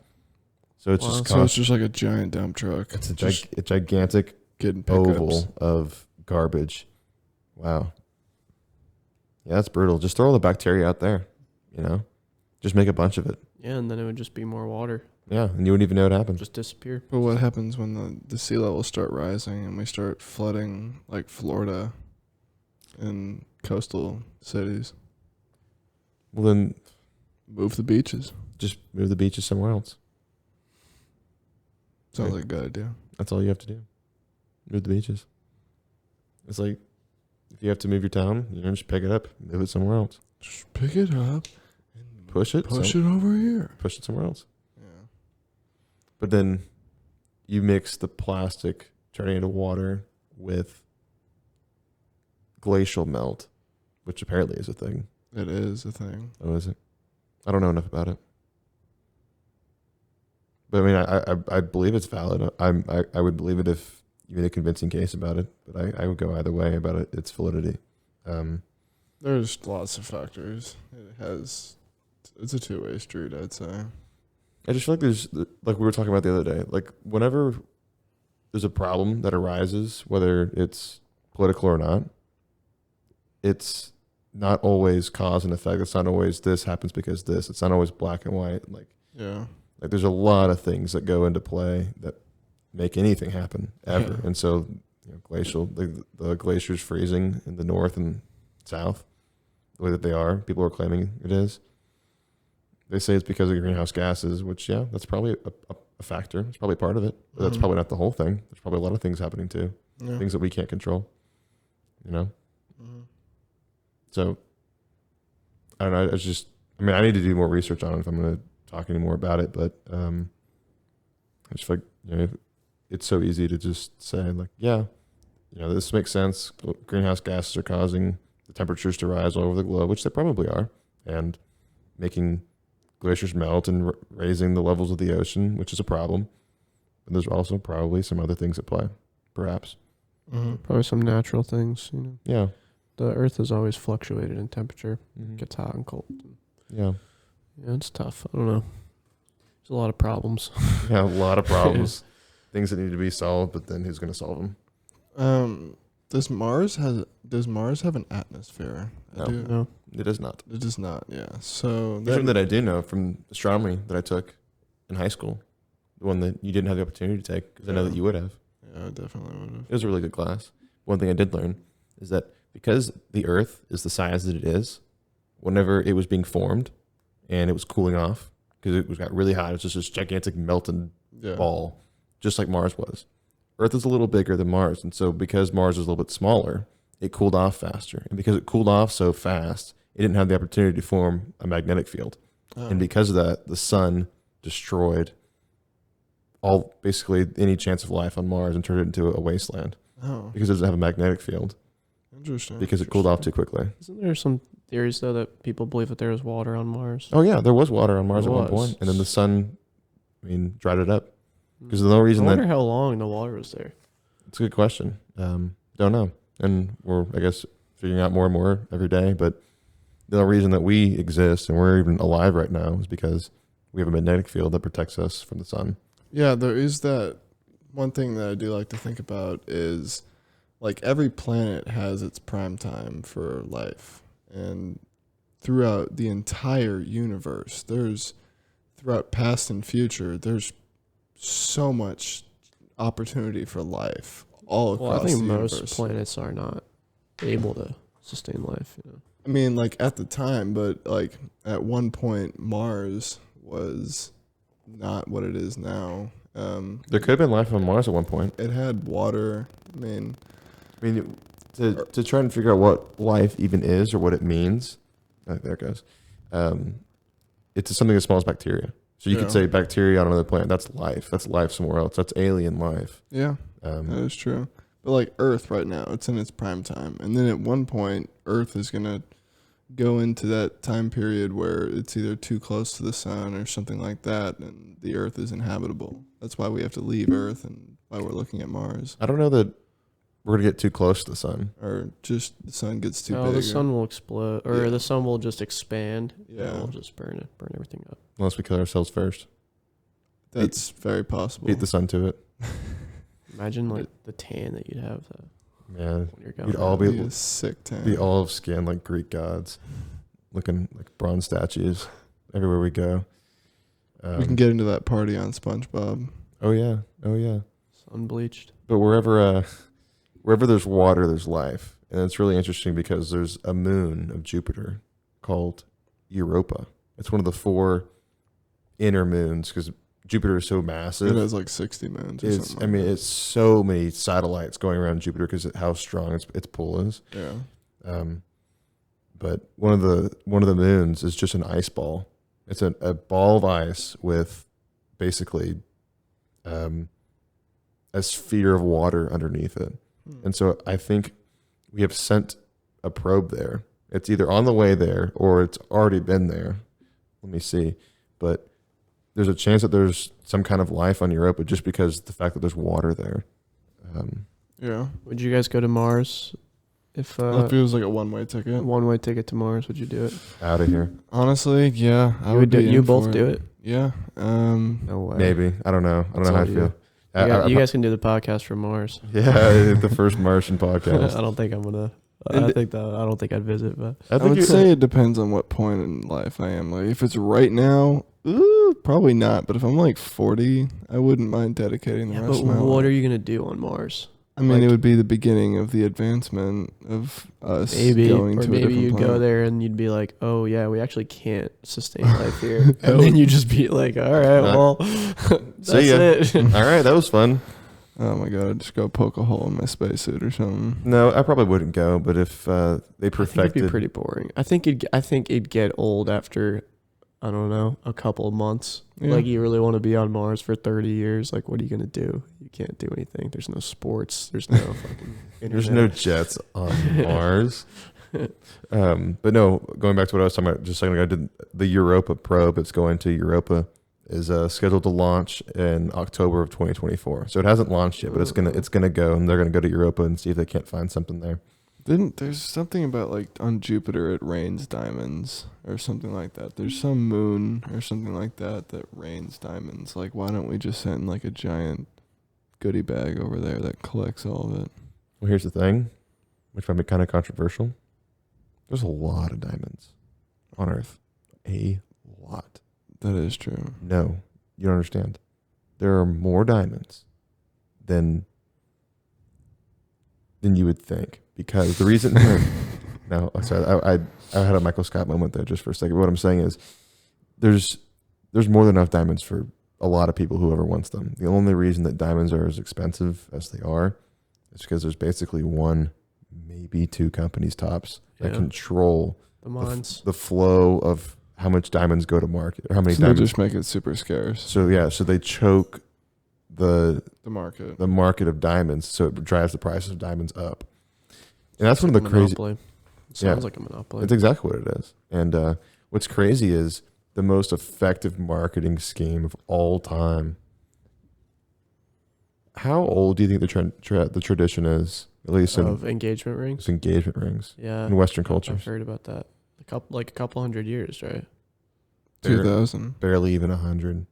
So it's Wow. just So it's just like a giant dump truck. it's a, just a gigantic getting pickups. oval of garbage. Wow. Yeah, that's brutal. Just throw all the bacteria out there, you know? Just make a bunch of it. Yeah, and then it would just be more water. Yeah, and you wouldn't even know it happened. Just disappear. But what happens when the sea levels start rising and we start flooding like Florida and coastal cities? Well, then Move the beaches. just move the beaches somewhere else. Sounds Right. like a good idea. That's all you have to do. Move the beaches. It's like if you have to move your town, just pick it up, move it somewhere else. Just pick it up and Push it. push it over here. Push it somewhere else. Yeah. But then you mix the plastic turning into water with glacial melt, which apparently is a thing. It is a thing. Oh, is it? I don't know enough about it. But I mean, I believe it's valid. I would believe it if you made a convincing case about it. But I would go either way about its validity. There's lots of factors. It's a two-way street, I'd say. I just feel like there's, like we were talking about the other day, like whenever there's a problem that arises, whether it's political or not, it's not always cause and effect. It's not always this happens because this. It's not always black and white. Yeah. Like there's a lot of things that go into play that make anything happen ever. Yeah. And so, glacial, the glaciers freezing in the north and south, the way that they are, people are claiming it is. They say it's because of greenhouse gases, which, yeah, that's probably a factor. It's probably part of it. But that's Mhm. probably not the whole thing. There's probably a lot of things happening too, Yeah. things that we can't control, Mhm. So, I don't know. I need to do more research on it if I'm going to talk any more about it. But I just feel like, it's so easy to just say, like, yeah, this makes sense. Greenhouse gases are causing the temperatures to rise all over the globe, which they probably are, and making glaciers melt and raising the levels of the ocean, which is a problem. But there's also probably some other things at play, perhaps. Mhm. Probably some natural things. Yeah. The Earth has always fluctuated in temperature. Mhm. Gets hot and cold. Yeah. Yeah, it's tough. I don't know. There's a lot of problems. Yeah, a lot of problems. Things that need to be solved, but then who's going to solve them? Does Mars have an atmosphere? No. No. It is not. It does not. Yeah. So There's one that I do know from astronomy that I took in high school. The one that you didn't have the opportunity to take, because I know Yeah. that you would have. Yeah, I definitely would have. It was a really good class. One thing I did learn is that because the Earth is the size that it is, whenever it was being formed and it was cooling off, because got really hot, it's just this gigantic melted Yeah. ball, just like Mars was. Earth is a little bigger than Mars, and so because Mars is a little bit smaller, it cooled off faster. And because it cooled off so fast, it didn't have the opportunity to form a magnetic field. Oh. And because of that, the sun destroyed basically any chance of life on Mars and turned it into a wasteland Oh, because it doesn't have a magnetic field interesting. because it cooled off too quickly. Isn't there some theories though that people believe that there was water on Mars? Oh yeah, there was water on Mars There at one was. point, and then the sun, dried it up. Because the only reason I that wonder how long the water was there. it's a good question. Don't know, and we're I guess figuring out more and more every day. But the only reason that we exist and we're even alive right now is because we have a magnetic field that protects us from the sun. Yeah, there is that one thing that I do like to think about is like every planet has its prime time for life. And throughout the entire universe, throughout past and future, there's so much opportunity for life all across Well, I think the most universe. planets are not able to sustain life. I mean, like at the time, but like at one point, Mars was not what it is now, There could have been life on Mars at one point. It had water. I mean, to try and figure out what life even is or what it means. There it goes. It's something as small as bacteria. So you could say bacteria on another planet. That's life. That's life somewhere else. That's alien life. Yeah, that is true. But like Earth right now, it's in its prime time. And then at one point, Earth is going to go into that time period where it's either too close to the sun or something like that, and the Earth is inhabitable. That's why we have to leave Earth and why we're looking at Mars. I don't know that we're going to get too close to the sun. Or just the sun gets too big. Oh, the sun will explode, or the sun will just expand. Yeah. And we'll just burn everything up. Unless we kill ourselves first. That's very possible. Beat the sun to it. Imagine like the tan that you'd have Man, when you're going. we'd all Be be a sick tan. the olive skin like Greek gods, looking like bronze statues everywhere we go. We can get into that party on SpongeBob. Oh yeah. Sun bleached. But wherever there's water, there's life, and it's really interesting because there's a moon of Jupiter called Europa. It's one of the 4 inner moons because Jupiter is so massive. It has like 60 moons or something. It's so many satellites going around Jupiter because of how strong its pull is. Yeah. But one of the moons is just an ice ball. It's a ball of ice with basically a sphere of water underneath it. And so I think we have sent a probe there. It's either on the way there or it's already been there. Let me see. But there's a chance that there's some kind of life on Europa just because the fact that there's water there. Yeah. Would you guys go to Mars if If it was like a one-way ticket. one-way ticket to Mars? Would you do it? Out of here. Honestly, yeah. I would do. be You in both for do it? Yeah. No way. Maybe. I don't know. I don't It's know how I all you. feel. You guys can do the podcast from Mars. Yeah, the first Martian podcast. I don't think I'm gonna. And I don't think I'd visit, but I would say it depends on what point in life I am. Like, if it's right now, probably not. But if I'm like 40, I wouldn't mind dedicating the rest of my life. what are you gonna do on Mars? I mean, like- it would be the beginning of the advancement of us Maybe, going or to a maybe different you'd planet. go there and you'd be like, "Oh yeah, we actually can't sustain life here," and then you just be like, "All right, well, that's See ya. it." All right, that was fun. Oh my god, I'd just go poke a hole in my spacesuit or something. No, I probably wouldn't go, but if they I think it'd perfected, be pretty boring. I think it'd get old after, I don't know, a couple of months. Yeah. Like, you really want to be on Mars for 30 years. Like, what are you gonna do? You can't do anything. There's no sports. There's no fucking there's internet. no jets on Mars. But no, going back to what I was talking about just a second ago, I did the Europa probe. It's going to Europa. Is scheduled to launch in October of 2024. So it hasn't launched yet, but it's gonna go, and they're gonna go to Europa and see if they can't find something there. There's something about like on Jupiter it rains diamonds or something like that. There's some moon or something like that rains diamonds. Like, why don't we just send like a giant goodie bag over there that collects all of it? Well, here's the thing, which might be kind of controversial. There's a lot of diamonds on Earth. A lot. That is true. No, you don't understand. There are more diamonds than you would think, because the reason. No, sorry, I had a Michael Scott moment there just for a second. What I'm saying is, there's more than enough diamonds for a lot of people, whoever wants them. The only reason that diamonds are as expensive as they are is because there's basically one, maybe 2 companies tops that Yeah. control The mines. the flow of how much diamonds go to market, or how many So they diamonds. just make it super scarce. So yeah, so they choke the The market. market of diamonds, so it drives the price of diamonds up. And that's one of the crazy. Monopoly. Yeah. Sounds like a monopoly. It's exactly what it is. And what's crazy is the most effective marketing scheme of all time. How old do you think the tradition is? At least in Of engagement rings. engagement rings Yeah, in Western culture. I've heard about that. A couple hundred years, right? 2000. Barely even 100.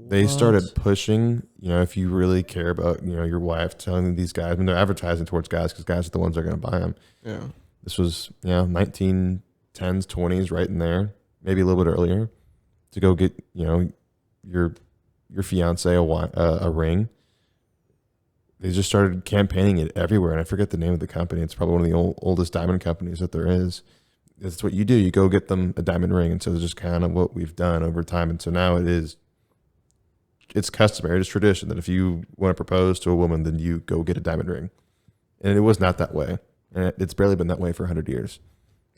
They started pushing, if you really care about, your wife, telling these guys, I mean, they're advertising towards guys because guys are the ones that are going to buy them. Yeah. This was, 1910s, 20s, right in there, maybe a little bit earlier, to go get, your fiance a ring. They just started campaigning it everywhere, and I forget the name of the company. It's probably one of the oldest diamond companies that there is. That's what you do. You go get them a diamond ring, and so it's just kind of what we've done over time. And so now it is it's customary, it's tradition that if you want to propose to a woman, then you go get a diamond ring. And it was not that way. And it's barely been that way for 100 years.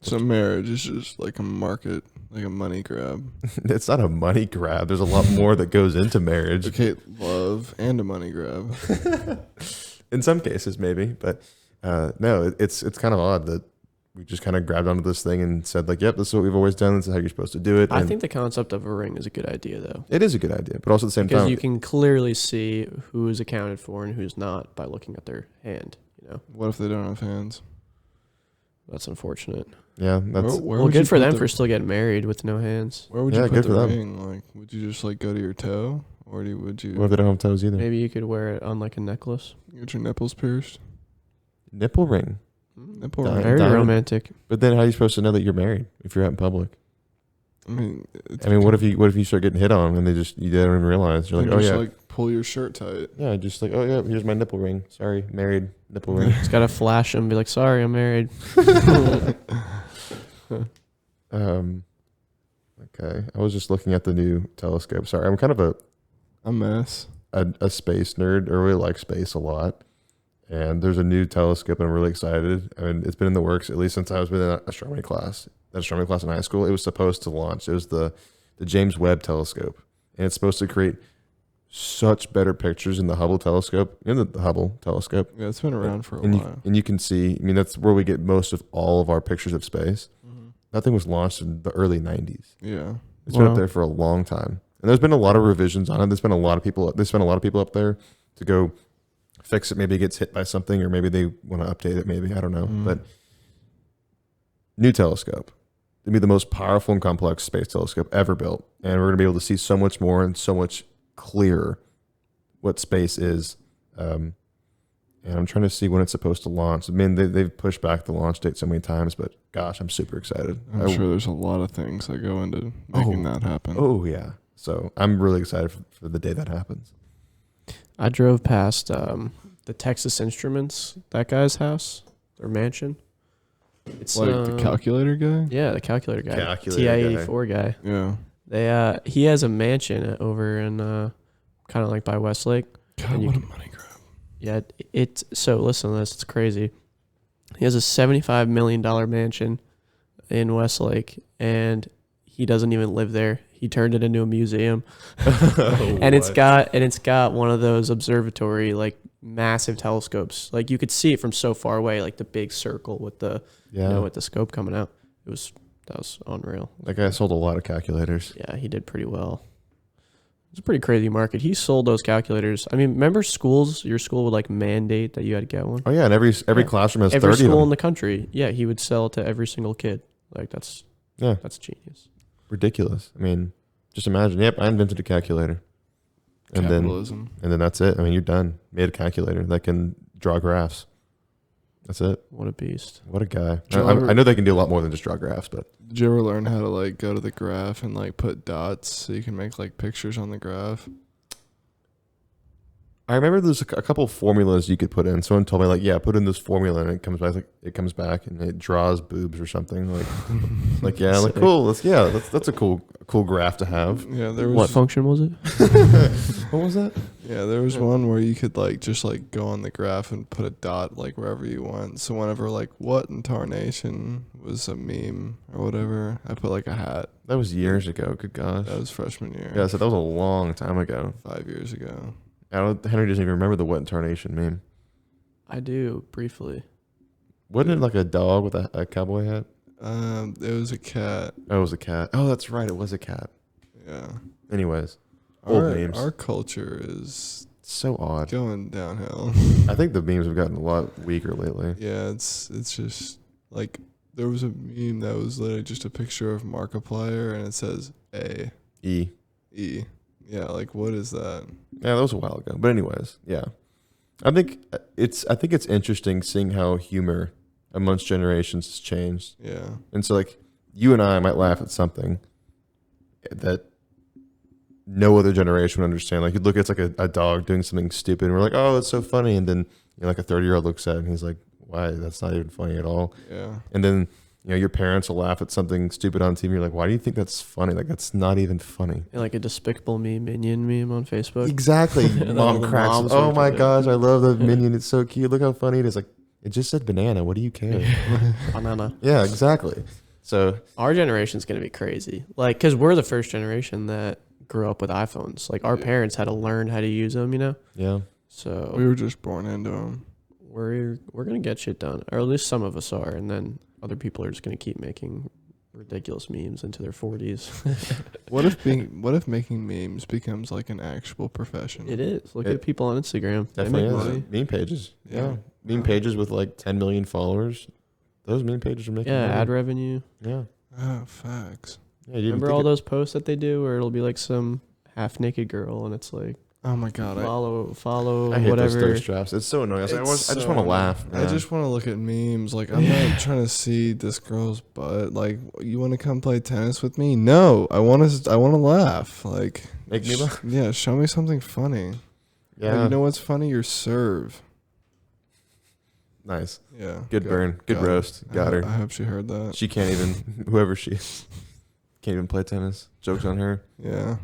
So marriage is just like a market, like a money grab. It's not a money grab. There's a lot more that goes into marriage. Okay, love and a money grab. In some cases, maybe, but no, it's kind of odd that we just kind of grabbed onto this thing and said like, "Yep, this is what we've always done. This is how you're supposed to do it." I think the concept of a ring is a good idea, though, it is a good idea, but also at the same because time, you can clearly see who is accounted for and who's not by looking at their hand. You know, What if they don't have hands? that's unfortunate. yeah, that's Where Well, would you good for put them the- for still getting married with no hands. Where would Yeah, you put good the for them. ring? Like, would you just like go to your toe, or would you what if they don't have toes either? Maybe you could wear it on like a necklace. get your nipples pierced? Nipple ring. Nipple Diamond. ring. Very Diamond. romantic. But then how are you supposed to know that you're married if you're out in public? I mean, What if you start getting hit on and you don't even realize? You're like, then oh just yeah, like pull your shirt tight. yeah, just like, oh yeah, here's my nipple ring. Sorry, married nipple ring. Just gotta flash them and be like, "Sorry, I'm married." Okay, I was just looking at the new telescope. Sorry, I'm kind of A mess. a space nerd. I really like space a lot. And there's a new telescope, and I'm really excited. I mean, it's been in the works at least since I was in an astronomy class. That astronomy class in high school, it was supposed to launch. It was the James Webb telescope, and it's supposed to create such better pictures in the Hubble telescope. The Hubble telescope, Yeah, it's been around for a and while. you can see. I mean, that's where we get most of all of our pictures of space. That thing was launched in the early '90s. Yeah. It's been Wow. up there for a long time, and there's been a lot of revisions on it. There's been a lot of people. They spent a lot of people up there to go fix it. Maybe it gets hit by something, or maybe they want to update it. Maybe I don't know. But new telescope, it'll be the most powerful and complex space telescope ever built, and we're gonna be able to see so much more and so much clearer what space is. And I'm trying to see when it's supposed to launch. I mean, they've pushed back the launch date so many times, but gosh, I'm super excited. I'm sure there's a lot of things that go into making that happen. Oh yeah. So I'm really excited for the day that happens. I drove past the Texas Instruments, that guy's house, their mansion. It's Like the calculator guy? Yeah, the calculator guy, Calculator guy. TI-84 guy. Yeah. He has a mansion over in kind of like by Westlake. God, And you what a can- money grab. Yeah, it's so listen to this, it's crazy. He has a $75 million mansion in Westlake, and he doesn't even live there. He turned it into a museum, and it's got one of those observatory like massive telescopes. Like you could see it from so far away, like the big circle with the with the scope coming out. That was unreal. That guy sold a lot of calculators. Yeah, he did pretty well. It's a pretty crazy market. He sold those calculators. I mean, remember schools? Your school would like mandate that you had to get one. Oh yeah, and every Yeah. classroom has Every 30 of school them. in the country, yeah, he would sell it to every single kid. Like that's genius. Ridiculous. I mean, just imagine. Yep, I invented a calculator, and Capitalism. then that's it. I mean, you're done. Made a calculator that can draw graphs. That's it. What a beast. What a guy. Did you ever- I know they can do a lot more than just draw graphs, but Did you ever learn how to like go to the graph and like put dots so you can make like pictures on the graph? I remember there's a couple of formulas you could put in. Someone told me like, yeah, put in this formula and it comes back and it draws boobs or something like yeah, like Sick. cool. That's a cool graph to have. Yeah, there was What function was it? What was that? Yeah, there was one where you could like just like go on the graph and put a dot like wherever you want. So whenever like what in tarnation was a meme or whatever, I put like a hat. That was years ago. Good gosh. That was freshman year. Yeah, so that was a long time ago. 5 years ago. Henry doesn't even remember the what in tarnation meme. I do briefly. Wasn't it like a dog with a cowboy hat? It was a cat. Oh, it was a cat. Oh, that's right. It was a cat. Yeah. Anyways, old Our, memes. our culture is So odd. going downhill. I think the memes have gotten a lot weaker lately. Yeah, it's just like there was a meme that was literally just a picture of Markiplier and it says A E. E. Yeah, like what is that? Yeah, that was a while ago. But anyways, yeah. I think it's interesting seeing how humor amongst generations has changed. Yeah. And so like you and I might laugh at something that no other generation would understand. Like you'd look at it's like a dog doing something stupid and we're like, oh, that's so funny. And then like a 30-year-old looks at it and he's like, why? That's not even funny at all. Yeah. And then you know, your parents will laugh at something stupid on TV. You're like, why do you think that's funny? Like, that's not even funny. And like a Despicable Me Minion meme on Facebook. Exactly. And all Mom the cracks. moms Oh were my doing it. gosh, I love the Minion. It's so cute. Look how funny it is. Like, it just said banana. What do you care? Banana. Yeah, exactly. So Our generation's gonna be crazy. Like, cause we're the first generation that grew up with iPhones. Like, our parents had to learn how to use them. You know. yeah, So We were just born into them. we're gonna get shit done, or at least some of us are, and then other people are just gonna keep making ridiculous memes into their 40s. What if making memes becomes like an actual profession? It is. Look It at people on Instagram. They definitely make is. money. Meme pages. Yeah. Yeah. Meme pages with like 10 million followers. Those meme pages are making Yeah, money. ad revenue. Yeah. Oh, facts. Yeah, you Remember all those posts that they do where it'll be like some half naked girl and it's like Oh my god. follow I hate those whatever. thirst traps. It's so annoying. I just want to laugh. I man. just want to look at memes. Like, I'm not trying to see this girl's butt. Like, you want to come play tennis with me? No, I want to laugh. Like, Make me laugh. Yeah, show me something funny. Yeah. Like, you know what's funny? Your serve. Nice. Yeah. Good burn. Good got it. roast. Got her. I hope she heard that. She can't even, whoever she is, can't even play tennis. Joke's on her. Yeah.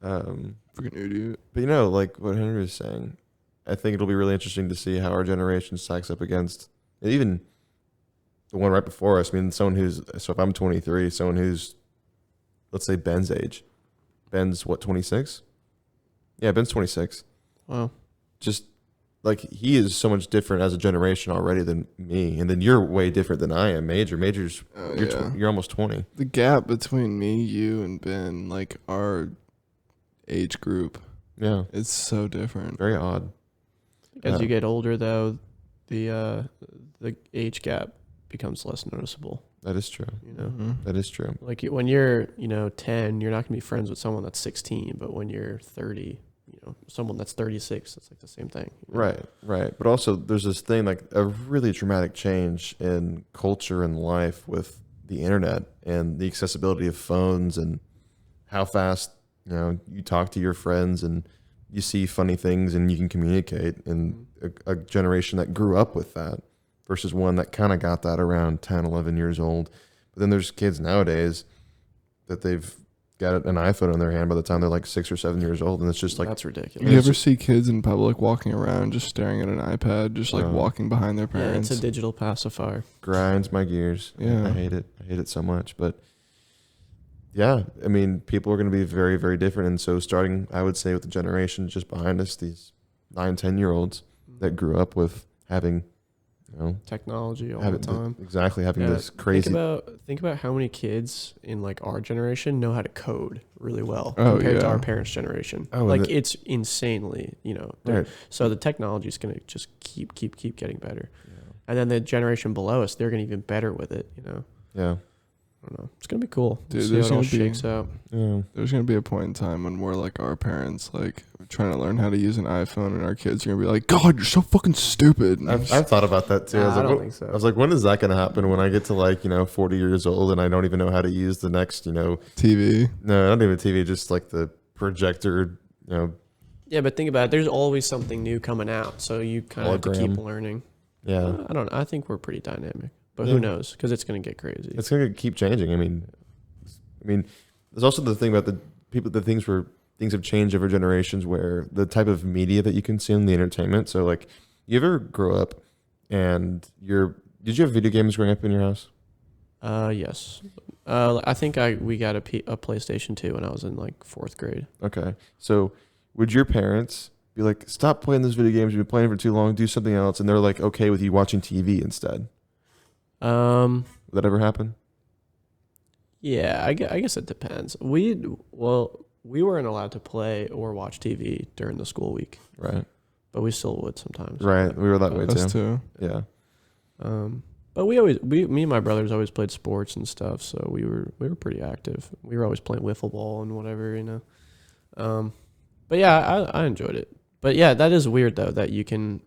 Um, Freaking idiot. but you know, like what Henry was saying, I think it'll be really interesting to see how our generation stacks up against even the one right before us. I mean, someone who's, so if I'm 23, someone who's, let's say Ben's age. Ben's what, 26? Yeah, Ben's 26. Wow. Just like he is so much different as a generation already than me. And then you're way different than I am. Major's, Oh, you're, yeah. you're almost 20. The gap between me, you, and Ben, like our age group, Yeah. it's so different. Very odd. As Yeah. you get older, though, the age gap becomes less noticeable. That is true. You know, Mhm. That is true. like when you're 10, you're not gonna be friends with someone that's 16. But when you're 30, someone that's 36, it's like the same thing. you know? Right. But also, there's this thing like a really dramatic change in culture and life with the internet and the accessibility of phones and how fast you talk to your friends and you see funny things and you can communicate. And a generation that grew up with that versus one that kind of got that around 10, 11 years old. But then there's kids nowadays that they've got an iPhone in their hand by the time they're like 6 or 7 years old, and it's just like That's ridiculous. You ever see kids in public walking around just staring at an iPad, just like No. walking behind their Yeah, parents? it's a digital pacifier. grinds my gears. Yeah. I hate it. I hate it so much. But yeah, I mean, people are going to be very, very different. And so starting, I would say, with the generation just behind us, these 9, 10-year-olds that grew up with having, Technology all having the time. having Yeah, this crazy. Think about how many kids in like our generation know how to code really well Oh, compared to yeah. our parents' generation. Oh, and like the- it's insanely, they're- Right. So the technology is gonna just keep getting better, and then the generation below us, they're gonna even better with it. Yeah. I don't know. It's gonna be cool. Dude, See there's how it all gonna be- shakes out. Yeah. There's gonna be a point in time when we're like our parents, like trying to learn how to use an iPhone, and our kids are gonna be like, "God, you're so fucking stupid." And I've thought about that too. Nah, I was I like, don't what- think so. I was like, when is that going to happen? When I get to like 40 years old and I don't even know how to use the next TV. no, not even TV, just like the projector. Yeah, but think about it. There's always something new coming out, so you kind of have to keep Hologram. learning. Yeah. I don't know. I think we're pretty dynamic, but Yeah. who knows? Because it's gonna get crazy. It's going to keep changing. I mean, there's also the thing about things have changed over generations where the type of media that you consume, the entertainment. So like, you ever grow up and did you have video games growing up in your house? Yes. I think we got a PlayStation 2 when I was in like 4th grade. Okay. So would your parents be like, stop playing those video games, you've been playing for too long, do something else, and they're like okay with you watching TV instead? Would that ever happen? Yeah, I guess it depends. We weren't allowed to play or watch TV during the school week, Right. but we still would sometimes. Right. We were that way Us too. too. Yeah. But me and my brothers always played sports and stuff, so we were pretty active. We were always playing wiffle ball and whatever. But yeah, I enjoyed it. But yeah, that is weird though that you can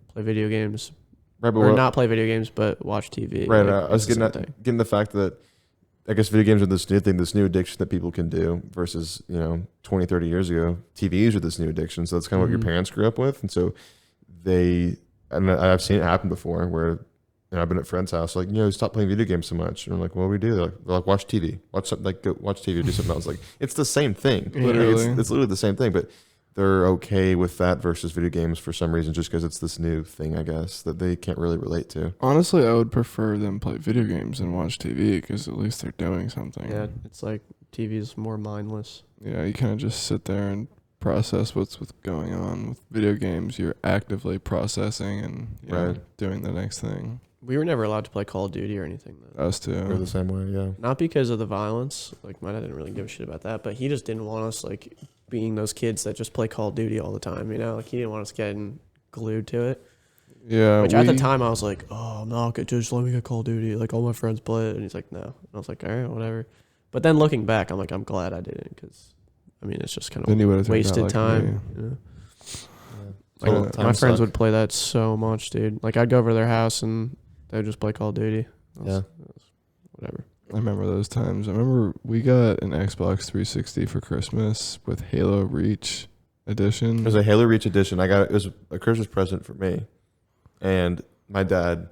play video games Right. But or what, not play video games but watch TV. right. Like, I was it's the getting same at, thing. getting the fact that I guess video games are this new thing, this new addiction that people can do versus, 20, 30 years ago, TVs are this new addiction. So that's kind of what your Mhm. parents grew up with. And so and I've seen it happen before where I've been at friends' house, like, stop playing video games so much. And I'm like, what do we do? They're like, watch TV. Watch something, like, go watch TV or do something else. Like, it's the same thing. Literally. It's literally the same thing, but they're okay with that versus video games for some reason, just because it's this new thing, I guess, that they can't really relate to. Honestly, I would prefer them play video games and watch TV because at least they're doing something. Yeah, it's like TV is more mindless. Yeah, you kind of just sit there and process what's going on. With video games, you're actively processing and doing the next thing. We were never allowed to play Call of Duty or anything, though. Us too. They're the same way, yeah. Not because of the violence. Like, my dad didn't really give a shit about that, but he just didn't want us, like, being those kids that just play Call of Duty all the time, Like, he didn't want us getting glued to it. Yeah. Which at the time I was like, oh, I'm not good. Just let me get Call of Duty. Like, all my friends play it. And he's like, no. And I was like, all right, whatever. But then looking back, I'm like, I'm glad I didn't because, it's just kind of wasted time. Like, my friends would play that so much, dude. Like, I'd go over to their house and they would just play Call of Duty. Whatever. I remember those times. I remember we got an Xbox 360 for Christmas with Halo Reach edition. It was a Halo Reach edition. It was a Christmas present for me, and my dad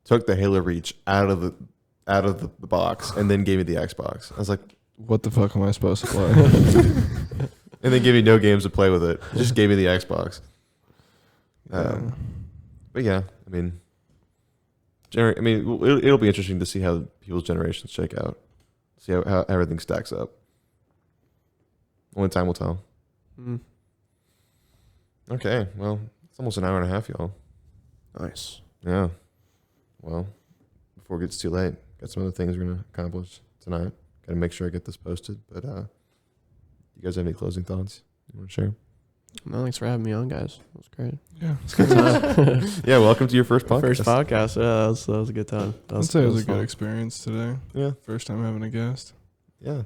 took the Halo Reach out of the box and then gave me the Xbox. I was like, what the fuck am I supposed to play? And then gave me no games to play with it. Just gave me the Xbox. But yeah, it'll be interesting to see how people's generations shake out. See how everything stacks up. Only time will tell. Mm. Okay, well, it's almost an hour and a half, y'all. Nice. Yeah. Well, before it gets too late, got some other things we're going to accomplish tonight. Got to make sure I get this posted. But you guys have any closing thoughts you want to share? No, thanks for having me on, guys. It was great. Yeah. It's a good time. Yeah, welcome to your first podcast. First podcast. Yeah, that was a good time. I'd say it was a fun. good experience today. Yeah. First time having a guest. Yeah.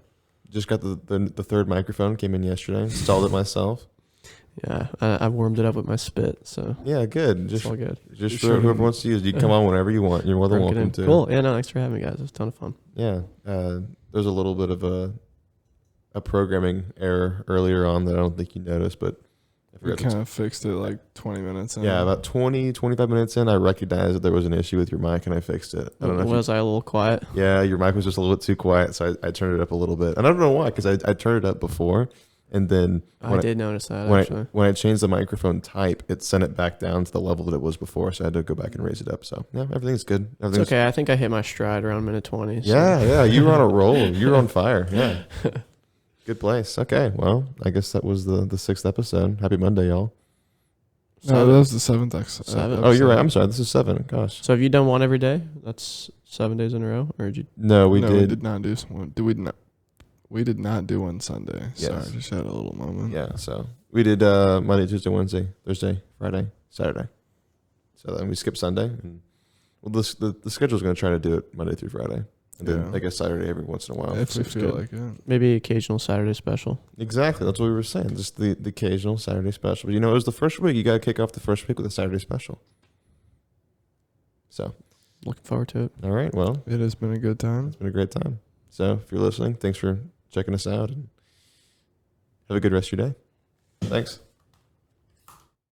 Just got the third microphone, came in yesterday, installed it myself. Yeah, I warmed it up with my spit, so Yeah, good. it's all good. Just for whoever wants to use it. You can come on whenever you want. You're more than welcome to. Cool. Yeah, no, thanks for having me, guys. It was a ton of fun. Yeah. There's a little bit of a programming error earlier on that I don't think you noticed, but I We forgot kind of fixed it like 20 minutes in. Yeah, about 25 minutes in, I recognized that there was an issue with your mic, and I fixed it. I don't know. Was I a little quiet? Yeah, your mic was just a little bit too quiet, so I turned it up a little bit. And I don't know why, because I turned it up before, and then I did notice that, actually. when I changed the microphone type, it sent it back down to the level that it was before, so I had to go back and raise it up. So, yeah, everything's good. It's okay. I think I hit my stride around minute 20. So. Yeah, you were on a roll. You were on fire. Yeah. Good place. Okay, well, I guess that was the sixth episode. Happy Monday, y'all. No, that was the seventh episode. 7. Oh, you're right. I'm sorry. This is 7. Gosh. So have you done one every day? That's 7 days in a row, or did you? No, we We did. did not do one. We did not do one Sunday. Yes. Sorry, just had a little moment. Yeah, so we did Monday, Tuesday, Wednesday, Thursday, Friday, Saturday. So then we skipped Sunday, and the schedule's going to try to do it Monday through Friday, and then I guess Saturday every once in a while. If we feel like it. Maybe occasional Saturday special. Exactly, that's what we were saying. Just the occasional Saturday special. But it was the first week. You got to kick off the first week with a Saturday special. So, Looking forward to it. all right. Well, It has been a good time. it's been a great time. So if you're listening, thanks for checking us out, and have a good rest of your day. Thanks.